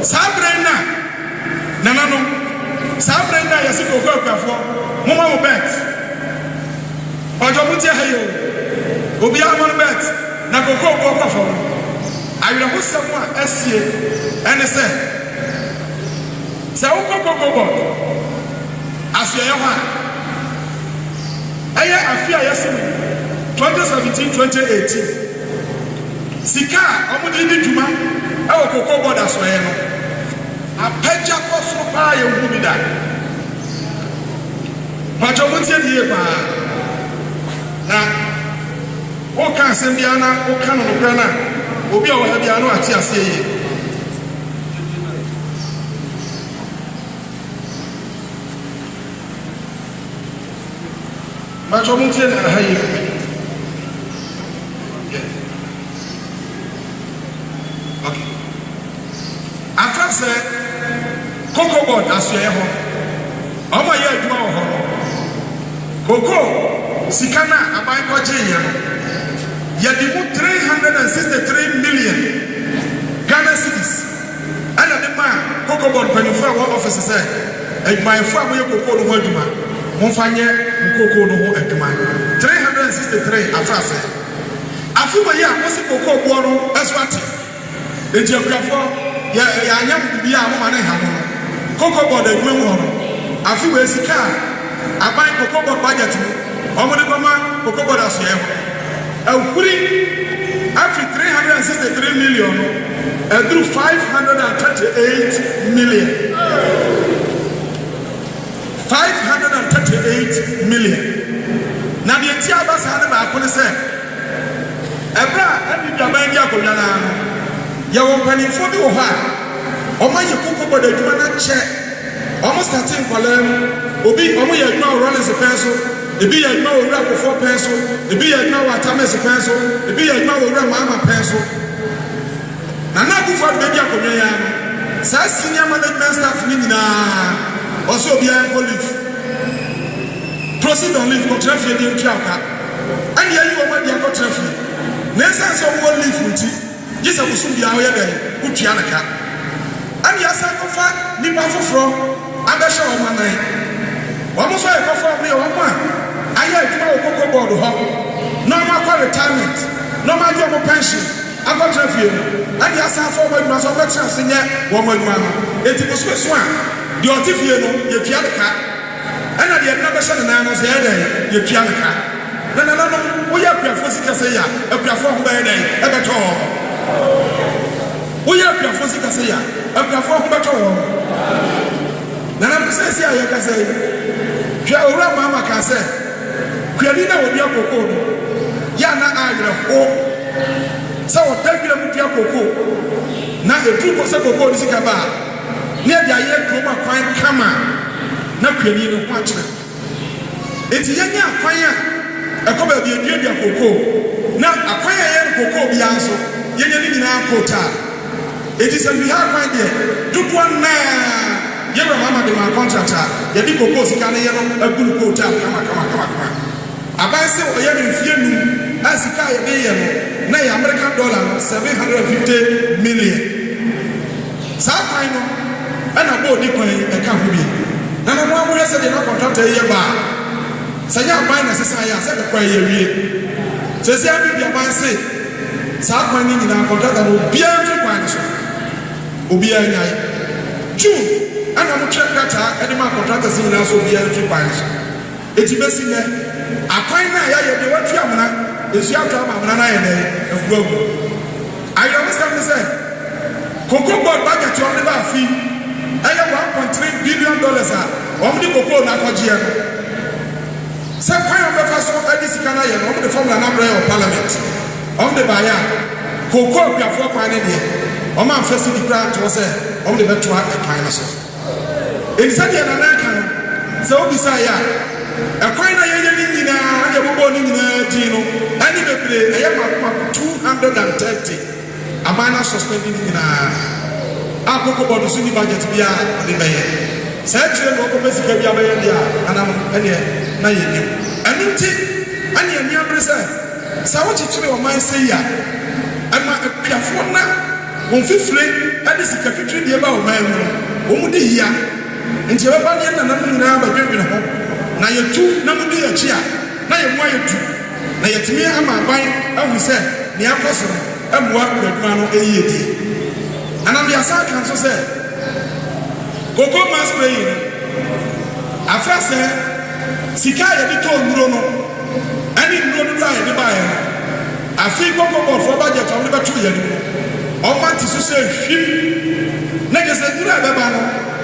saa berɛ na nananom saa berɛ na yɛse kokoo akuafoɔ moma mo bet ɔdɔ mo tie ha yi o obiara mo no bet na kokoo bɔ kɔfɔ no awerɛhosɛm a asie ɛne sɛ sɛ wokɔ kokobɔ asoɛ hɔ a ɛyɛ afi a yɛsi 2017-2018 sika a ɔmo de dwuma ɛwɔ kokobɔ da soɛ no apagya kɔ soro paa yɛ hu bi da pàtó mo tie die paa na woka asɛm biara na woka no nokora na obi a wɔ ha biara no ate aseɛ yie pàtó mo tie na ha yie okay afa sɛ kokobɔ asoɛ hɔ ɔmo yɛ adwuma wɔ hɔ no koko sika na aban kɔgye yɛ no yɛde mu 363 million Ghana cedis ɛna de ma kokobɔ mpanyinfo a wɔ ɔfisi sɛ adwumayɛfo a wɔyɛ koko no ho adwuma momfa nyɛ nkoko no ho adwuma 363 afa sɛ afi wɔ yi a wɔsi koko boɔ no ɛso ate eti akuafoɔ yɛanyɛ bibi a wɔma ne ha mo no kokobɔ da adwuma mu hɔ no afi wɔ sika a aban kokobɔ budget mu ɔmo de kɔma kokobɔ da soɛ hɔ ɛhuri after 363 million ɛduru 538 million 538 million na deɛ ti aba saa ne baako ne sɛ ɛbrɛ a ɛde dwaban di akonnwa naa no yɛwɔ mpanimfoɔ bi wɔ hɔ a ɔmo ayɛ kokobɔ da adwuma no kyɛ ɔmo starting nkɔlaa mu obi ɔmo yɛ adwuma wɔ Rollins pɛn so ebi yɛ adwuma wɔ Wura Kofoɔ pɛn so ebi yɛ adwuma wɔ Atames pɛn so ebi yɛ adwuma wɔ Wura Mahama pɛn so na Akufo de bɛdi akonnwa ya no saa senior management staff ni nyinaa ɔsɛ obiara nkɔ leave proceed on leave kɔtena fie de ntua ɔka ɛne ayi wɔn adi akɔtena fie na ɛsan sɛ wɔn leave nti gye sɛ bosom biara ɔyɛ dɛ wotua ne ka ɛne asan kɔfa nipa foforɔ abɛhyɛ wɔn anan wɔn nso ayɛ kɔfa ɔmo yɛ wɔn a ayɛ adwuma wɔ koko board hɔ na wɔn akɔ retirement na wɔn agye wɔn pension akɔtena fie no ɛne asan afɔ wɔn adwuma so ɔbɛtena ase nyɛ wɔn adwuma no eti bosom so a deɛ ɔte fie no yɛtua ne ka ɛna deɛ ɛdina bɛhyɛ ne nan no sɛ yɛ dɛ yɛtua ne ka na nananom woyɛ akuafoɔ sika sɛ yɛ a akuafoɔ ho bɛyɛ dɛ ɛbɛtɔ hɔ woyɛ akuafoɔ sika sɛ yɛ a akuafoɔ ho bɛtɔ hɔ nananom sɛ si a yɛka sɛ hwɛ Owura Mahama ka sɛ kuani na wɔdua koko no yɛ ana awerɛho sɛ wɔdawira mu dua koko na ɛduru kɔ sɛ koko no sika baa ne ɛde ayɛ kurom akwan kama na kuani no ho akyerɛ enti yɛnyɛ akwan a ɛkɔ baabi aduadua koko na akwan a yɛyɛ no koko biara nso yɛnyɛ ne nyinaa kootaa enti sɛ biha akwan deɛ dodoɔ naa yɛwura Mahama de ma contract a yɛde koko sika no yɛ no agu no kootaa kama aban sɛ ɔyɛ no mfie num a sika a yɛde yɛ no na yɛ American dollar no 750 million saa kwan no ɛna bɔɔdi kwan ɛka ho bi na na mo amoyɛ sɛ deɛ na contract yɛ baa sɛ nyɛ aban na sesa yɛ a sɛ kwan yɛ wie sɛ sɛ abi bi aban se saa kwan no nyinaa contract no obiara mfi kwan no so obiara nyae June ɛna mo twɛ krataa ɛde ma contract sɛ nyinaa so obiara mfi kwan no so eti bɛsi nɛ akwan na yɛyɛ de watu amena esu atwa amena na yɛ dɛ afuafu ayɛ sɛ me sɛ koko board budget on the bafi ɛyɛ $1.3 billion a wɔn de koko na akɔgye no sɛ kwan a bɛfa so ɛde sika na yɛ no wɔn de formula na brɛ wɔ parliament wɔn de baayɛ a koko apiafoɔ kwan ne deɛ wɔn amfa si di kura to sɛ wɔn de bɛtoa ɛkwan no so ɛnisa deɛ na nan ka no sɛ obi sa yɛ a ɛkwan na yɛyɛ ne nyinaa ɛyɛ bɔbɔ ne nyinaa di no ɛne bebree ɛyɛ mako 230 aban na suspend ne nyinaa akoko board so ni budget bia de bɛyɛ sɛ kyerɛ no ɔkɔ sika bia bɛyɛ dia anam ɛne na yɛ nim ɛno nti ɛne ani abre sɛ sɛ wo kyekyere ɔman sɛ ya ɛma akuafoɔ na wɔn fifire ɛde sika twitwi deɛ ba ɔman mu no wɔn de yia nti ɛbɛba ne na nam nyinaa bɛdwendwene ho na yɛtu na mu de yɛkyi a na yɛ mu ayɛtu na yɛtumi ama aban ahu sɛ ne akɔ so ɛmoa adwuma no ɛyie die anam de asa ka nso sɛ Cocoa mass praying. After say, Sika yedito nduro no. Any nduro do aye ba ye. Afi cocoa board for budget on the 2 years. O man ti so say hwim. Na je say nduro e ba no.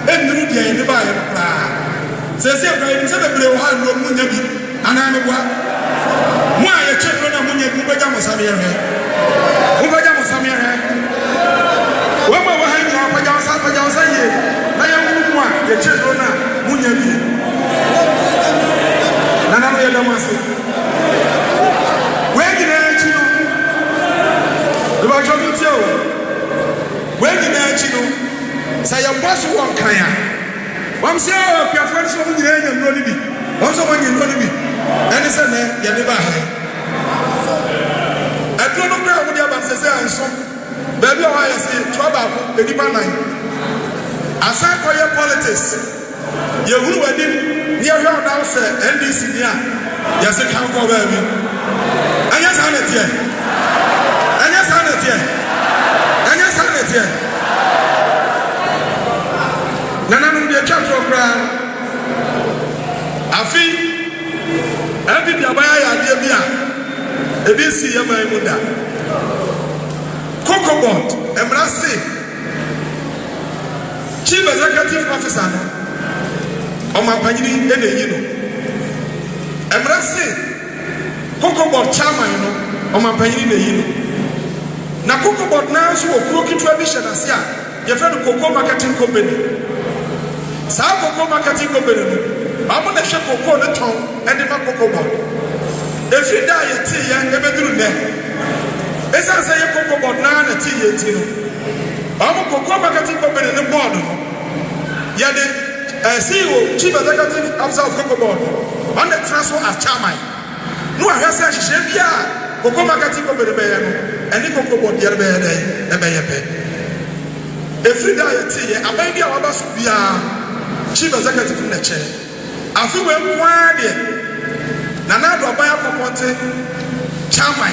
E nduro dia ye ba ye kra. Say bra ni say bebre o ha nduro mu nya bi. Ana me bua. Mu aye chedro na mu nya bi beja mo same ye he. Mu beja mo same ye he. Wo ma wo ha nya paja sa ye. Na ya mu a ye chedro na mu nya bi. Nana mo ye da mo se. We gina chi no. Do ba jo mi ti o. We gina chi no. Sa ya boss wo kan ya. Wam se o pia fo so mu gina nya no ni bi. Wam so mo nya no ni bi. Eni se ne ye ne ba ha. Adro no kra wo dia ba se anso. Ba bi o ha ye se trouble ko edipa nan. Asa ko ye politics. Ye huru wadi ni ye hwa da se NDC ni a. Ye se kan ko ba bi. Anya sa na tie. Anya sa na tie. Anya sa na tie. Nana no de twa tro kra. Afi Every Abaya ya bia ebi si ye man mu da Cocoa Board embrase Chief Executive Officer no omapanyini e na yi no embrase Cocoa Board chairman no omapanyini na yi no na Cocoa Board na so okuro kitwa bi hye na ye friend Cocoa Marketing Company sa Cocoa Marketing Company no I'm not sure Cocoa the tongue and the Cocoa Board. If you die a tea and never do that, as I say, Cocoa Board now and a tea. I'm a Cocoa Marketing Company in the board. Yet the CEO, Chief Executive Officer of Cocoa Board, on the transfer as chairman. No, I have said, Shebia, Cocoa Marketing Company, and the Cocoa Board, the other day, a baby. If you die a tea, a baby, I was Chief Executive in the chair. I feel well, Nana do Abaya Poponte, chairman.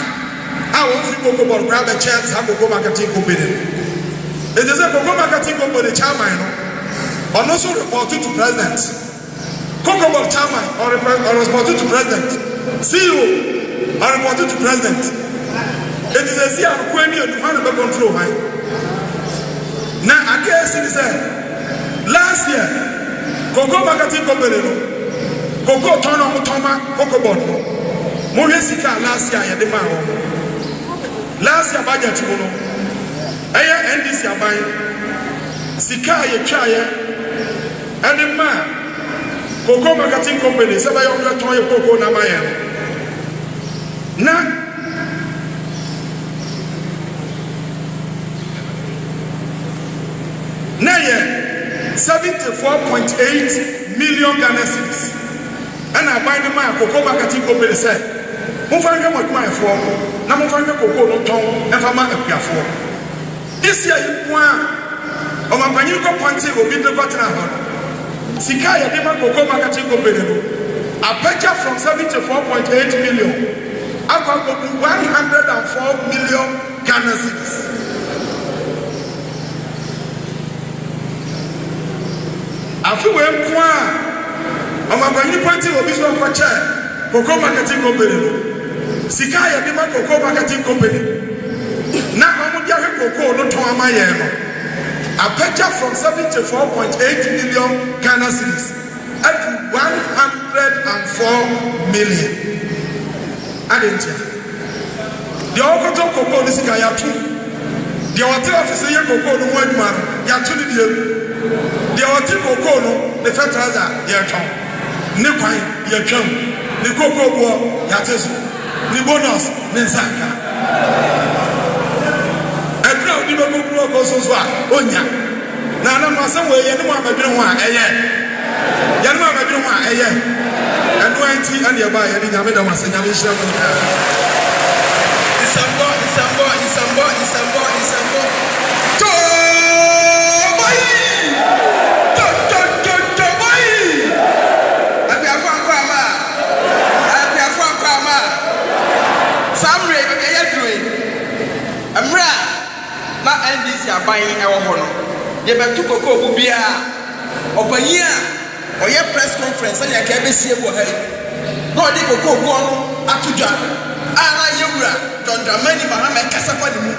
I want to go about grab a chance, have a go marketing company. It is a Cocoa Marketing Company chairman, or also reported to President. Cocoa Board chairman, or reported to President. CEO, or reported to President. It is a CEO of Quemi and Human Control. Now, I guess it is last year, Cocoa Marketing Company. Cocoa turn on Toma, Cocoa Board. Moresika last year, the man. Last year, budget, Aya NDC are buying Sika, ye chaya, and the man. Cocoa Marketing Company, Sabaya Toy Cocoa Namaya. Now, Naya 74.8 million Ghana cedis. And I buy the man Cocoa Marketing Company say, Mufanga my for, Namufanga Cocoa no tongue, and Fama for. This year you want on my Panuka Ponte will be the button. Sikaya Dema Cocoa Marketing Company. A picture from 74.8 million up to 104 million Ghana cedis. I feel well. I'm a party will be so much. Cocoa Marketing Company. Sikaya Dima Cocoa Marketing Company. Now I'm going to Cocoa no to my a picture from 74.8 million Ghana cedis up to 104 million. Adentia. The Okoto Cocoa is Sikaya too. The hotel officer Cocoa no one man. Yatuni the hotel Cocoa no the fertilizer Yaton. Nikwan yatwam ni kokobo yateso ni bonus ni nsaka ekra odi be kokuro ko so a onya na na ma se we ye ni mo amabire ho a eye ye ni mo amabire ho a eye eno anti ane ba ye ni nyame da wase nyame hira mo isambo to NDC are buying our honor. Ye betu Cocoa Bubia, ɔpanyin a ɔyɛ press conference ɛna ɛka ɛbɛsie wɔ ha yi na ɔde koko guɔ no ato dwa a na yɛwura John Dramani Mahama ɛkasa fa ne mu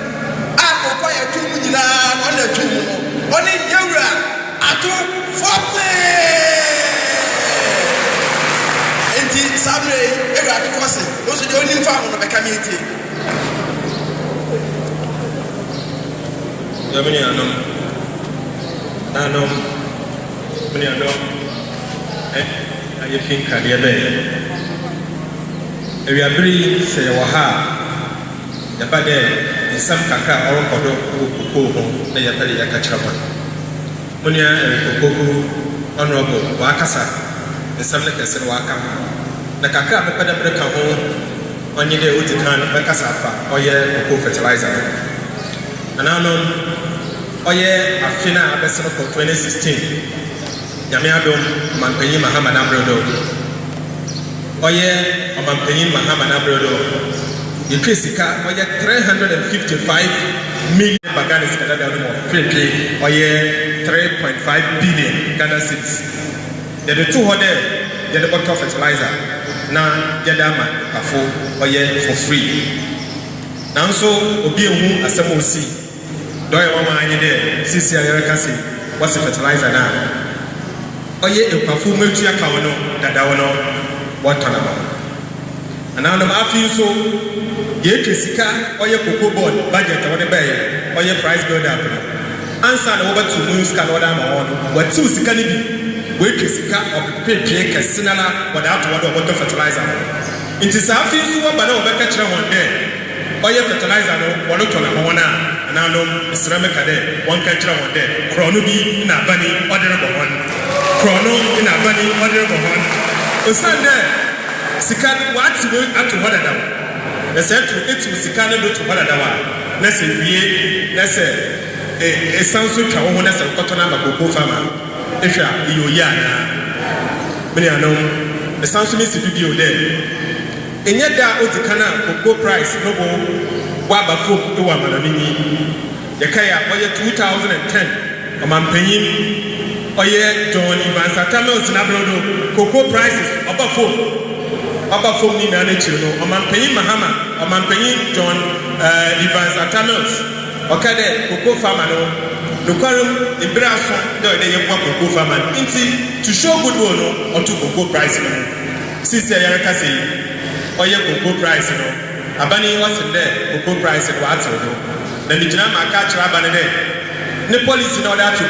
a koko a yɛto mu nyinaa na ɔna ɛto mu no ɔne yɛwura ato 40 enti sabre ɛwura ato 40 ɔso deɛ ɔnim fa ho no bɛka me etie Yamini anom nanom mini anom ayɛ fi nkadeɛ bɛyɛ awiabere sɛ yɛwɔ ha a yɛba dɛ nsɛm kakra a ɔrekɔdɔ wɔ kokoo ho na yɛpɛ de yɛka kyerɛ hɔ monua ɛrekokoko honorable waakasa nsɛm no kɛse no waaka na kakra a mepɛ dɛ mede ka ho ɔnye dɛ ɔdi kan no bɛkasa afa ɔyɛ kokoo fertilizer no ananom ɔyɛ afe no a abɛsɛ no kɔ 2016 nyame adom ɔmampanyin Mahama Nabrodo ɔyɛ ɔmampanyin Mahama Nabrodo yɛtwa sika ɔyɛ 355 million Ghana cedis dada no mɔ twetwe ɔyɛ 3.5 billion Ghana cedis yɛde to hɔ dɛ yɛde bɔtɔ fertilizer na yɛde ama afo ɔyɛ for free nanso obi ehu asɛm osi dɔyɛ wɔn anyi dɛ sisi a yɛreka se wɔsi fertilizer na ɔyɛ ekwafo metu aka wɔn no dada wɔn no wɔtɔ na ma anaa no afi nso yɛtwa sika ɔyɛ cocoa board budget a wɔde bɛyɛ ɔyɛ price build up no ansa na wɔbɛto mu sika na wɔde ama wɔn no wɔtiw sika no bi wɔatwa sika ɔpepepie kɛse na wɔde ato wɔde ɔbɛtɔ fertilizer no nti saa afi nso wɔba na wɔbɛka kyerɛ wɔn dɛ ɔyɛ fertilizer no wɔde tɔ na ma wɔn a anaa no esra meka dɛ wɔn ka kyerɛ wɔn dɛ korɔ no bi na abani ɔde rebɔ wɔn korɔ no na abani ɔde rebɔ wɔn osan dɛ sika wɔate wo ato hɔ dada na sɛ etu sika no do to hɔ dada wa na sɛ wie na sɛ esan so twa wɔn ho na sɛ kɔtɔ na ama koko fama ehwɛ a eyi oyi anaa mene anom esan so ne si bi o dɛ enye da odi kana koko price no bo waba fom ewa manamini yɛka ya ɔyɛ 2010 ɔmampanyin ɔyɛ John Evans Atamils Nabrodo cocoa prices ɔba fom ni na n'akyiri no ɔmampanyin Mahama ɔmampanyin John Evans Atamils ɔka dɛ cocoa farmer no nokwarum ebere aso dɛ ɔde yɛboa cocoa farmer nti to show goodwill no ɔto cocoa price no sisi a yɛreka sɛ ɔyɛ cocoa price no abani wasin dɛ cocoa price no ato no na ne gyina ma aka kyerɛ abani dɛ ne policy na ɔde ato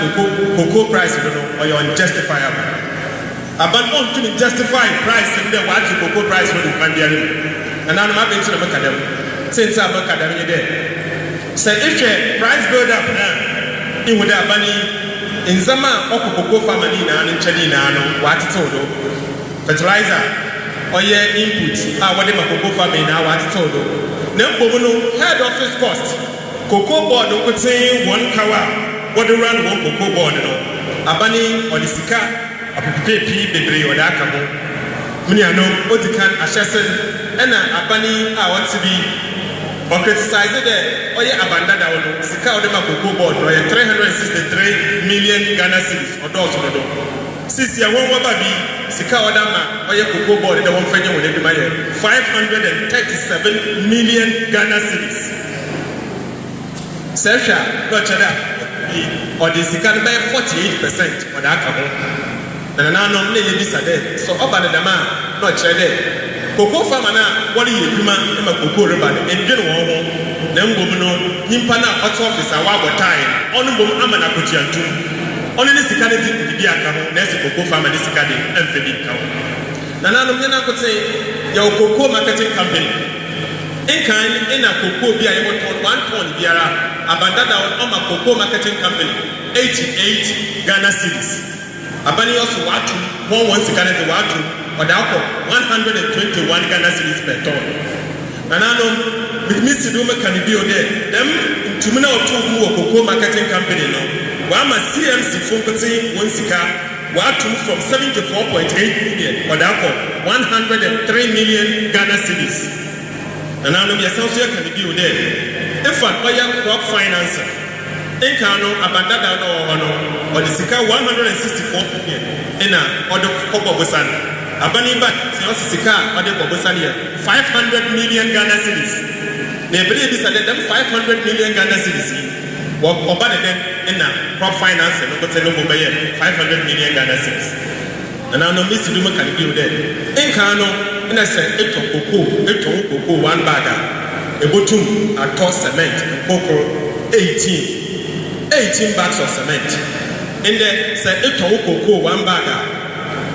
cocoa price no ɔyɛ unjustifiable aban on to justify price no dɛ wato cocoa price no de kwan biara mu na nanom abɛnti na meka dɛm sɛnti a meka dɛm ne dɛ sɛ ehwɛ price build up na ihu dɛ abani nzama ɔkɔ cocoa farmer ni na ne nkyɛn ni na no watetew do fertilizer ɔyɛ input a wɔde ma cocoa farming na watetew do na mbom no head office cost cocoa board nkoten wɔn kawa wɔde run wɔn cocoa board no abani ɔde sika apepepepi bebree ɔde aka ho mene ano odi kan ahyɛ sɛ ɛna abani a wɔte bi ɔcriticize dɛ ɔyɛ abandada wɔ no sika ɔde ma cocoa board no ɔyɛ 363 million Ghana cedis ɔdɔɔso no do sisi a wɔn waba bi sika ɔda ma ɔyɛ cocoa board dɛ wɔn fɛnyɛ wɔn adwuma yɛ 537 million Ghana cedis sɛ hwɛ a ɔkyɛ dɛ ɔde sika no bɛyɛ 48% ɔde aka ho na nananom na yɛ bisa dɛ so ɔba ne dɛm a na ɔkyerɛ dɛ cocoa farmer na wɔde yɛ adwuma ma cocoa reba no ɛndwene wɔn ho na mbom no nyimpa na ɔte ɔfis a wɔabɔ tae ɔno mbom ama no akotuantum ɔno ne sika no de bibi aka ho na ɛsɛ cocoa farmer ne sika de ɛmfɛ bi ka ho nananom nyɛ nakote yɛwɔ cocoa marketing company nkan ɛna cocoa bi a yɛbɔtɔn 1 ton biara abandada ɔma cocoa marketing company 88 Ghana cedis abani also watu wɔn sika no de watu ɔda akɔ 121 Ghana cedis per ton nananom mitmisi do meka ne bio dɛ dɛm ntumi na ɔto mu wɔ cocoa marketing company no wama CMC fonkote wɔn sika watu from 74.8 million ɔda akɔ 103 million Ghana cedis nananom yɛsan so yɛka ne bio dɛ efa ɔyɛ crop financing Enkano abandada no ono or the sika 164 million ena odo kobo bosan abani ba se o sika ode kobo bosan ye 500 million Ghana cedis na ebere bi sa dem 500 million Ghana cedis wo oba de den ena crop finance no gote no bobe ye 500 million Ghana cedis na no misi dum kan bi o de enkano ena se eto koko 1 bag ebotum ato cement koko 18 bags of cement. In there, say a cocoa 1 bag,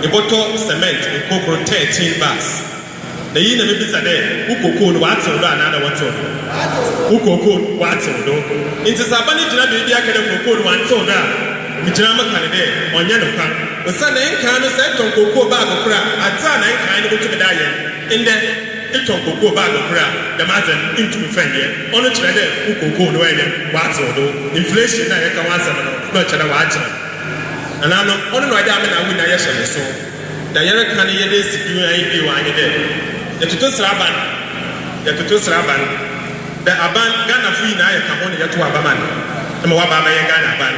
a bottle of cement, a cocoa 13 bags. The yin of the day, who cocoa what's on another what's on. Who cocoa what's on. Into Sabani Janabi, I can cocoa one so that Mijama Canada on Yanoka. The Sunday can set on cocoa bag of crap, a ton and kind of to the diet. In there, it on cocoa bag of crap, the matter into the friend here. On a trader who cocoa no end, what's on. Inflation, I can answer much at a watch. And I'm not on the idea I win a so. The Yara can hear this, you ain't be one day. The Tutus Raban, the Aban Ghana free now, come on to Abaman. The Mwababa Ghana ban.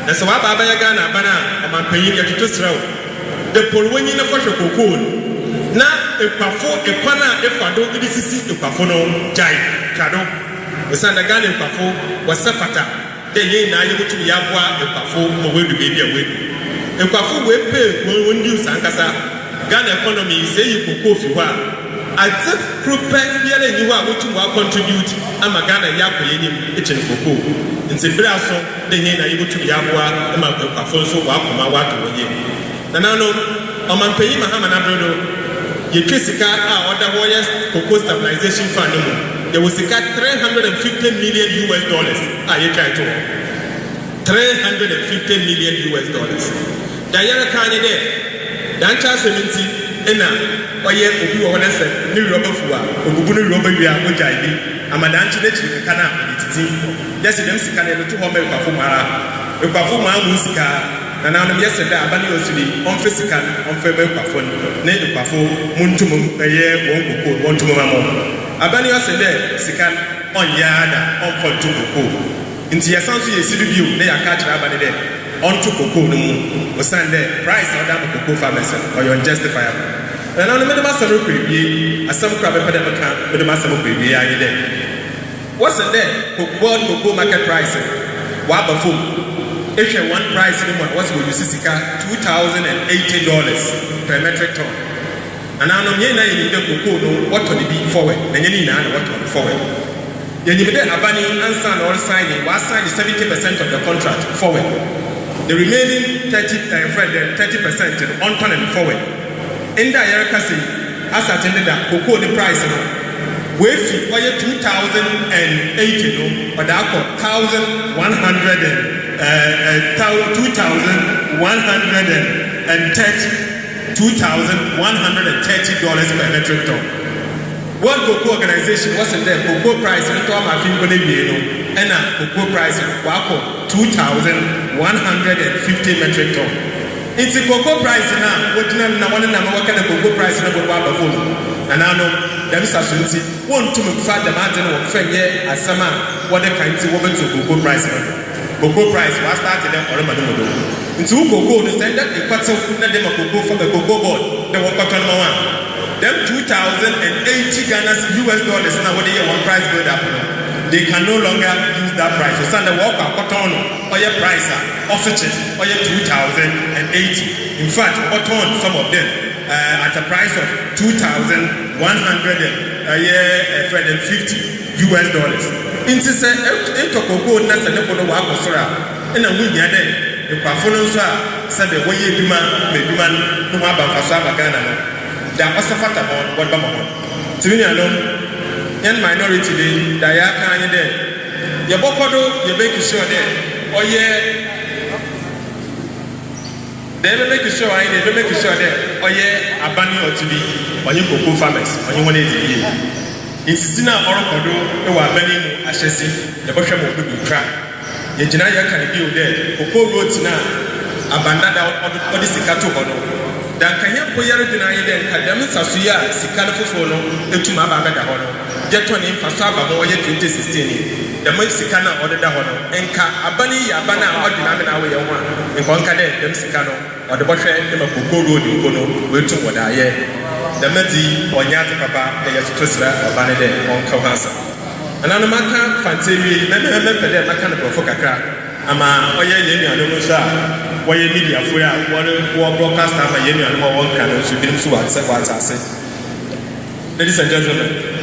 The Sawababa Ghana bana, and my paying at Tutus Row. The Polwini of cocoa. Now, if I fall a pana, if I don't really see the Pafono, Jai, Kado, the Sandagani Pafo was Safata. Then ye now you go to Yabwa, the Pafo, away the baby away. The Pafo will pay when you Sankasa. Ghana economy say you could go if you are. As if Krupe, here you are going to contribute. I'm a Ghana Yapo, it's in Coco. In Sibraso, the Yena you go to Yabwa, and my Pafo, so Wakuma Watu. And I know, I'm on paying Mahaman Abrodo. You Kisika, other warriors, Cocoa Stabilization Fund. There was a cut $350 million. You try to $350 million. Diana Canada, Dancha Seminci, Ena, Oye, Obu, or Nessa, New Robert Fua, Obu Robert, Mujaibi, Amadanchi, Kana, yes, it is Canada to Home Pafumara, Pafuma Musika. And now, yesterday, Abani was to be on physical, on favor Pafon, Ned Pafo, Muntumum, a year, one to Mamma. Abani was a day, Sikan, on Yada, on for Tuko. In the essence, you see the view, they are catching Abani there, on to Coco, no Sunday, price or down Coco farmers, or you're justifiable. And on the middle master of Baby, as some crab epidemic with the master of Baby, I did. What's a day? Cocoa market price, Wabafo. If you one price anymore, what's going to see $2,080 per metric ton. And I know you need a cocoa, what will be forward, and you need what will be forward. You need a bunny answer or signing, was signed 70% of the contract forward. The remaining 30% on ton and forward. In the area, as I attended that cocoa the price, we fee $2,080, or that $2,130 per metric ton. World Cocoa Organization wasn't there. Cocoa price and to my finger and a cocoa price wako 2,150 metric ton. It's a cocoa price now. What do you want to know? What kind of cocoa price in the phone? And I know them sasunti want to make fat the mountain of Fenye as summer. What the kind of woman to cocoa price? Cocoa price was started them or a madumo. Into cocoa, they said that the cuts of them a cocoa from the cocoa board, the cotton one. Them 2,080 Ghana US now what they one price build up. They can no longer use that price. So send the walk of cotton or your price oxygen or your 2,080. In fact, cotton, some of them at a price of $2,150 US. Into say, into cocoa, that's a little walk of Sora. And a win yard, the Pafonosa said the way you demand, maybe man, no matter Fasaba Ghana. There was a fat about what Bama. To me alone, young minority, the Yaka there. Your Bokodo, you make sure there. Oh, yeah. They will make sure I never make sure there. Oh, yeah, a bunny or to be, or you cocoa farmers, or you want it. In Sina or Kodo, you are many Ashesi, the Bosham will be trapped. The Janaya can be there. Cocoa roads now, abandoned or the Sikato Hono. Dan can you put your denial then? Kadamus Asuya, Sikano Fono, the Tumaba Hono. budget on him for Saba more 2016. The Mexicana or the Dahono, and Abani, Abana, or the Namina way one, and Concade, the Mexicano, or the Boshe, the Coco Road in Gono, will to what I hear. The Medi or Yata Papa, the Yastusra, or Banade, on Kawasa. And on the Maka, Fancy, remember the Macan of Fokaka, Ama, Oya Yeni, and Musa, Waya Media, one broadcast, and Yeni, and one can should be so at what I say. Ladies and gentlemen,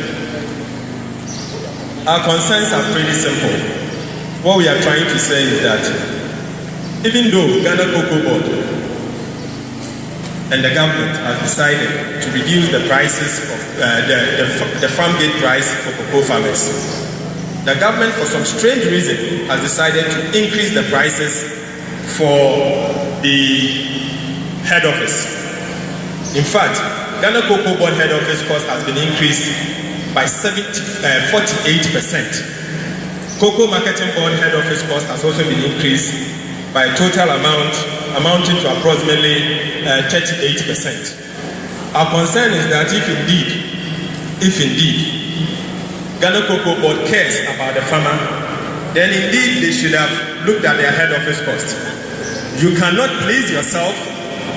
our concerns are pretty simple. What we are trying to say is that even though Ghana Cocoa Board and the government have decided to reduce the prices of the farm gate price for cocoa farmers, the government, for some strange reason, has decided to increase the prices for the head office. In fact, Ghana Cocoa Board head office cost has been increased by 48%. Cocoa Marketing Board head office cost has also been increased by a total amount amounting to approximately 38%. Our concern is that if indeed Ghana Cocoa Board cares about the farmer, then indeed they should have looked at their head office cost. You cannot please yourself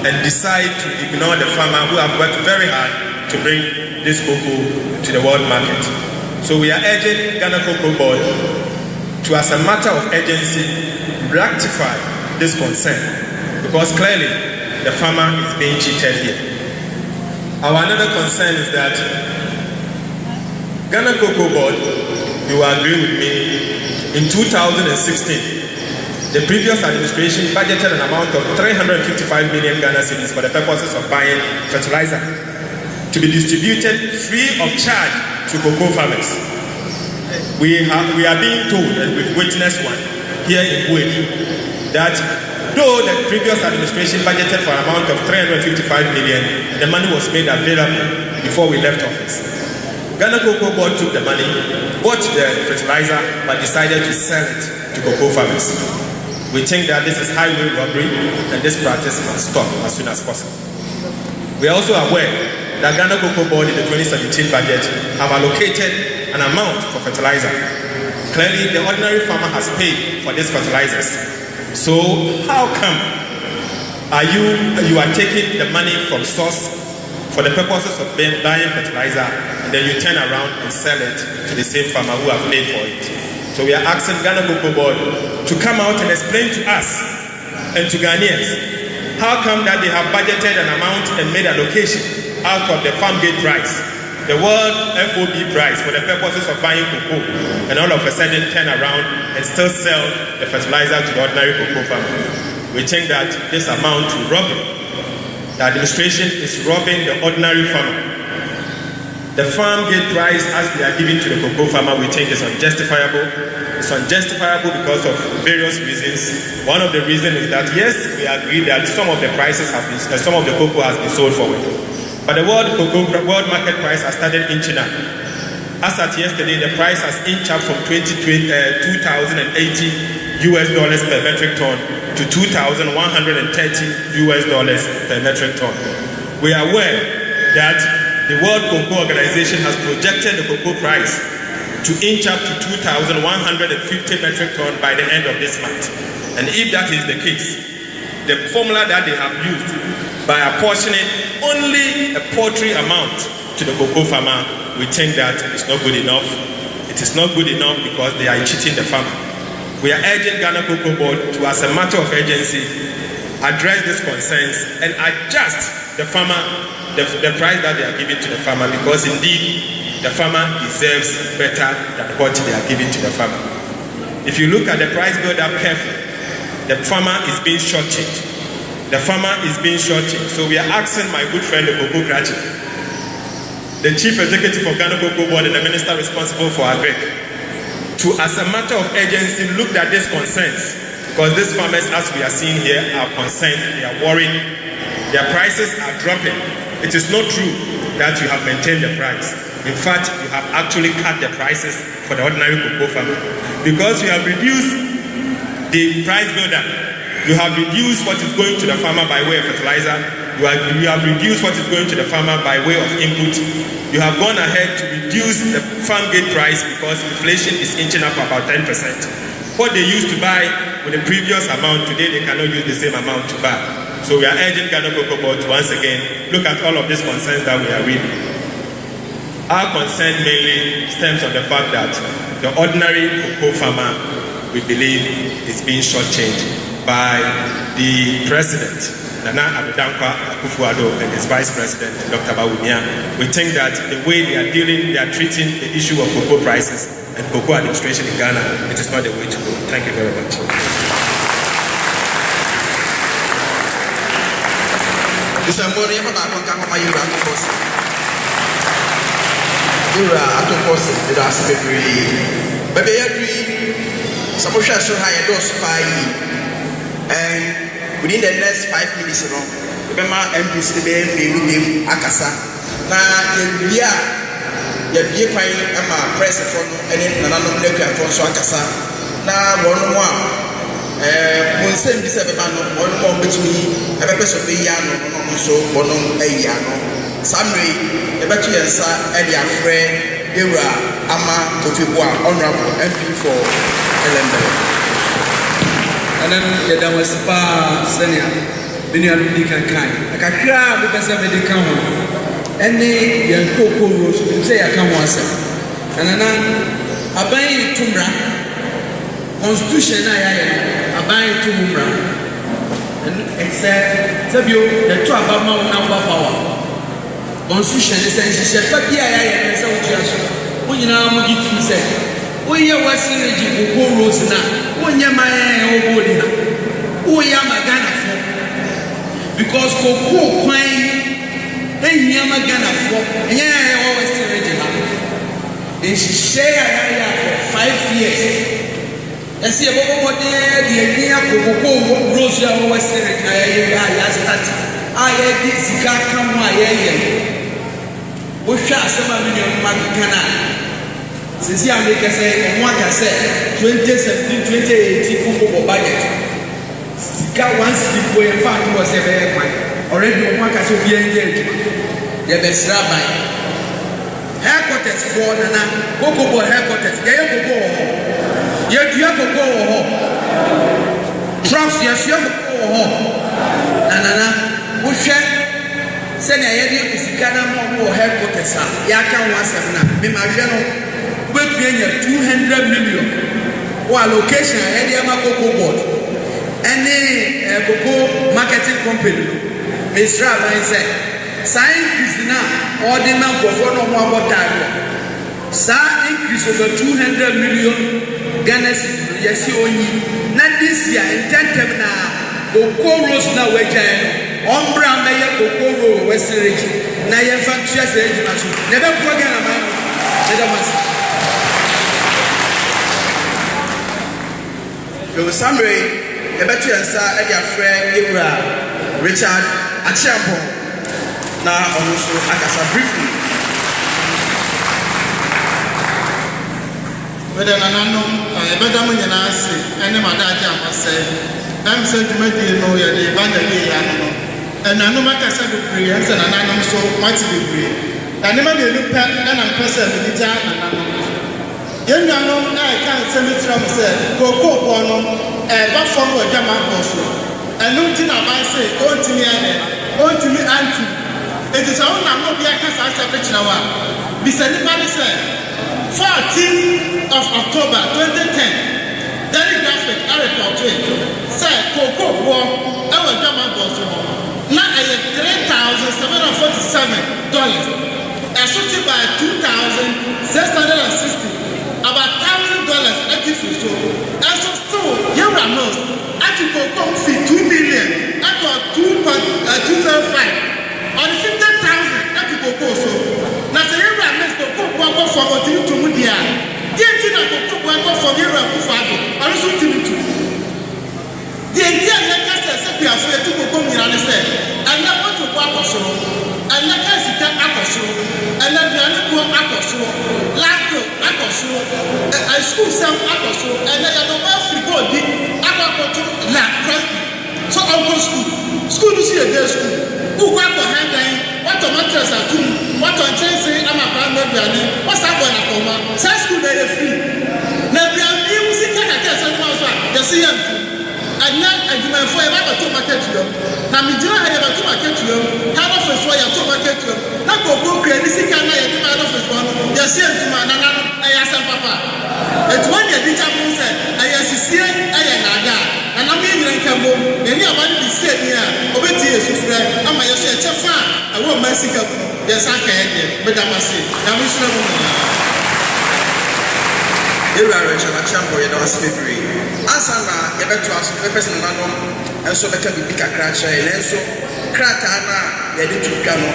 and decide to ignore the farmer who have worked very hard to bring this cocoa to the world market. So we are urging Ghana Cocoa Board to, as a matter of urgency, rectify this concern, because clearly the farmer is being cheated here. Our another concern is that Ghana Cocoa Board, you will agree with me, in 2016, the previous administration budgeted an amount of 355 million Ghana cedis for the purposes of buying fertilizer to be distributed free of charge to cocoa farmers. We are being told, and we've witnessed one here in Buedi, that though the previous administration budgeted for an amount of 355 million, the money was made available before we left office. Ghana Cocoa Board took the money, bought the fertilizer, but decided to sell it to cocoa farmers. We think that this is highway robbery, and this practice must stop as soon as possible. We are also aware that Ghana Cocoa Board in the 2017 budget have allocated an amount for fertilizer. Clearly, the ordinary farmer has paid for these fertilizers. So, how come you are taking the money from source for the purposes of buying fertilizer, and then you turn around and sell it to the same farmer who have paid for it? So we are asking Ghana Cocoa Board to come out and explain to us and to Ghanaians how come that they have budgeted an amount and made allocation out of the farm gate price, the world FOB price, for the purposes of buying cocoa, and all of a sudden turn around and still sell the fertilizer to the ordinary cocoa farmer. We think that this amount to robbing, the administration is robbing the ordinary farmer. The farm gate price as they are giving to the cocoa farmer, we think is unjustifiable. It's unjustifiable because of various reasons. One of the reasons is that yes, we agree that some of the prices have been, some of the cocoa has been sold forward, but the world market price has started inching up. As at yesterday, the price has inched up from $2,080 per metric ton to $2,130 per metric ton. We are aware that the World Cocoa Organization has projected the cocoa price to inch up to 2,150 metric ton by the end of this month. And if that is the case, the formula that they have used by apportioning only a paltry amount to the cocoa farmer, we think that it's not good enough. It is not good enough because they are cheating the farmer. We are urging Ghana Cocoa Board to, as a matter of urgency, address these concerns and adjust the farmer, the price that they are giving to the farmer, because indeed the farmer deserves better than what they are giving to the farmer. If you look at the price build-up carefully, the farmer is being shortchanged. The farmer is being shortchanged. So we are asking my good friend, the Cocoa Krachi, the Chief Executive of Ghana Cocoa Board and the Minister responsible for Agric, to, as a matter of urgency, look at these concerns, because these farmers, as we are seeing here, are concerned, they are worried, their prices are dropping. It is not true that you have maintained the price. In fact, you have actually cut the prices for the ordinary cocoa farmer, because you have reduced the price buildup. You have reduced what is going to the farmer by way of fertilizer. You You have reduced what is going to the farmer by way of input. You have gone ahead to reduce the farm gate price because inflation is inching up about 10%. What they used to buy with the previous amount, today they cannot use the same amount to buy. So we are urging Ghana Cocoa Board to once again look at all of these concerns that we are reading. Our concern mainly stems from the fact that the ordinary cocoa farmer, we believe, is being shortchanged by the president, Nana Addo Dankwa Akufo-Addo, and his vice president, Dr. Bawumia. We think that the way they are treating the issue of cocoa prices and cocoa administration in Ghana, it is not the way to go. Thank you very much. Disamboni yaba ba kon kama mayu ba kos. Dura ato kos de da asebri. Bebe yadri samosha so ha ye dos pai. And within the next 5 minutes no, bema MPs de be akasa. Na ye bie kwan ama press for ene nananom de kwa for so akasa. Na wono mo a Monsem bisa beba no one more between a purpose of the yano, so bonum a yano. Samri, a better answer, and your friend, Dura, Ama, Totibua, Honorable MP for Elendel. And then there was a bar, Senior, Binian Dikan Kai. I can cry because of the camera. And they young cocoa rose, say I come once. And then I buy Tumra Constitution. I buy to Mumra. And it said, Sabio, the two about my number power. Constitution is essential. But yeah, I saw just when you know, I'm going to say, we are Western Region, who rose now. When you're my own body, we are my Ghana for. Because Coco Quine, then you're my Ghana for. And yeah, I always tell Region. And she shared for 5 years. And see about what the idea of Coco Rose was saying, I started. I had this guy come my area. We shall some million Magana. Since you make us say, and one can say 2017, 2018 football budget. Sika once the way in fact was a very fine. Already one can be engaged. The best rabbi. Headquarters for Nana, Coco headquarters. There you go. You have to go home. Trust your go home. Nana, we shall send a head to Ghana more headquarters. Yaka was a Mimajano, but we have 200 million. Or location, Ediama Cocoa Board. And the Cocoa marketing company. Mr. Rabbi said, sign is now, or the number for no more time. Sa increase over 200 million. Ghana yes only not this year in tentem na Cocoa Rose na wejan ombra me Cocoa Rose Western Region na ye factory say ejima so never program man never must yo summary e better answer e dia friend Ibra Richard Achiampo na also akasa briefly. Whether Nanano, better money and I say, and my dad must say, I'm said to make you know you're the Vandalay animal. And I know my Casa degree, and I'm so much degree. I never look at and I'm person with the jam and I know. Young Nano, I can't send it from said, Coco Bono, and what from a Jama Bosso. And no thing about say, oh to me, auntie. It is all I'm not be a Casa Sabich now. Mr. Nibali said, 14th of October 2010, Daily Graphic report said Cocoa war our German boss now I have $3,747 shooting by $2,660 about $1,000 active so and so still here are not actually Cocoa fee $2 million about 2.205 on 50,000 active Cocoa so now the here are not Cocoa for continue to move there. Cocoa for here and Fado, I also do it. The entire Lancaster said we are afraid to go and said, and not want to walk or so, and not as it can apostle, and not the other apostle, Laco, apostle, a school self apostle, and then I don't want to go, apostle, la crazy. So I'll go school to see a day school. Ukwa ko handan, what mattress atum, what on chase ama brand no biane, what sabo na koma. Say school dey free. Na bian bi music ka ka say no so a, you see am. Anya adwuma fo e ba to market yo. Na mi jira ha e ba to market yo. Ha no fe so ya to market yo. Na go go kre ni sika na ye ma no fe so no. You see am tuma na e ya san papa. Et one ye di chapu say e ya sisie e ya na ga. Na na mi nyira nkambo. E ni aba ni sie ni a obeti esufre ama ye so e chefa e wo ma sika bu. Ye san ka ye de. Me da mase. Na mi sura mu. Ewura Richard Champo ye da wasebere. Asa na ye beto aso pe person na no enso beka bibi kakra kire ye enso krata na ye de tuka no.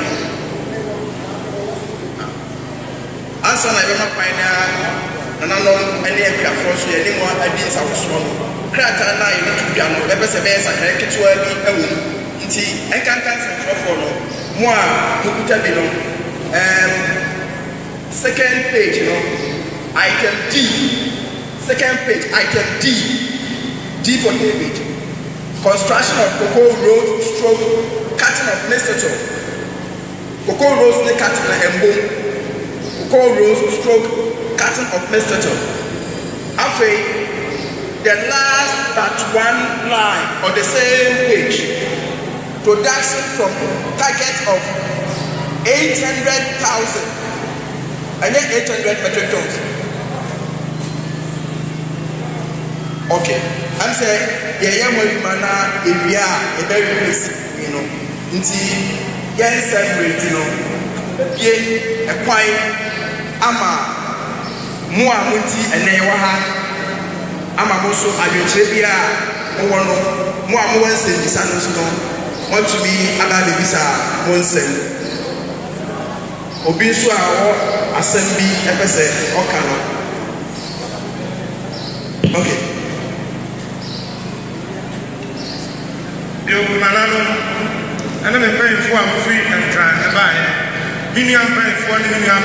Asa na ye ma kwan na no ene e kwa so ye ni mo adi nsawoso no. Krata na ye de tuka no be be se be sakra ketwa bi ewu. Nti enkankan sentrofo no mo a mukuta bi no second page no item D. Second page, item D. D for David. Construction of cocoa road stroke cutting of mistletoe. Cocoa rose ne cutting na embo. Cocoa rose stroke cutting of mistletoe. After the last but one line on the same page. Production from target of 800,000. And then 800 metric tons. Okay, I'm saying, yeah, mana area a very place, you know. Nti yen celebrate, you know. Ye a quiet ama mua munti and newaha ama moso abiotrebia one mua monsen bisanos no want to be about the visa monsen obisu awo assembly epese okano. Okay. Yo manano ana me pay for am free and try buy. Mini am pay for ni mini am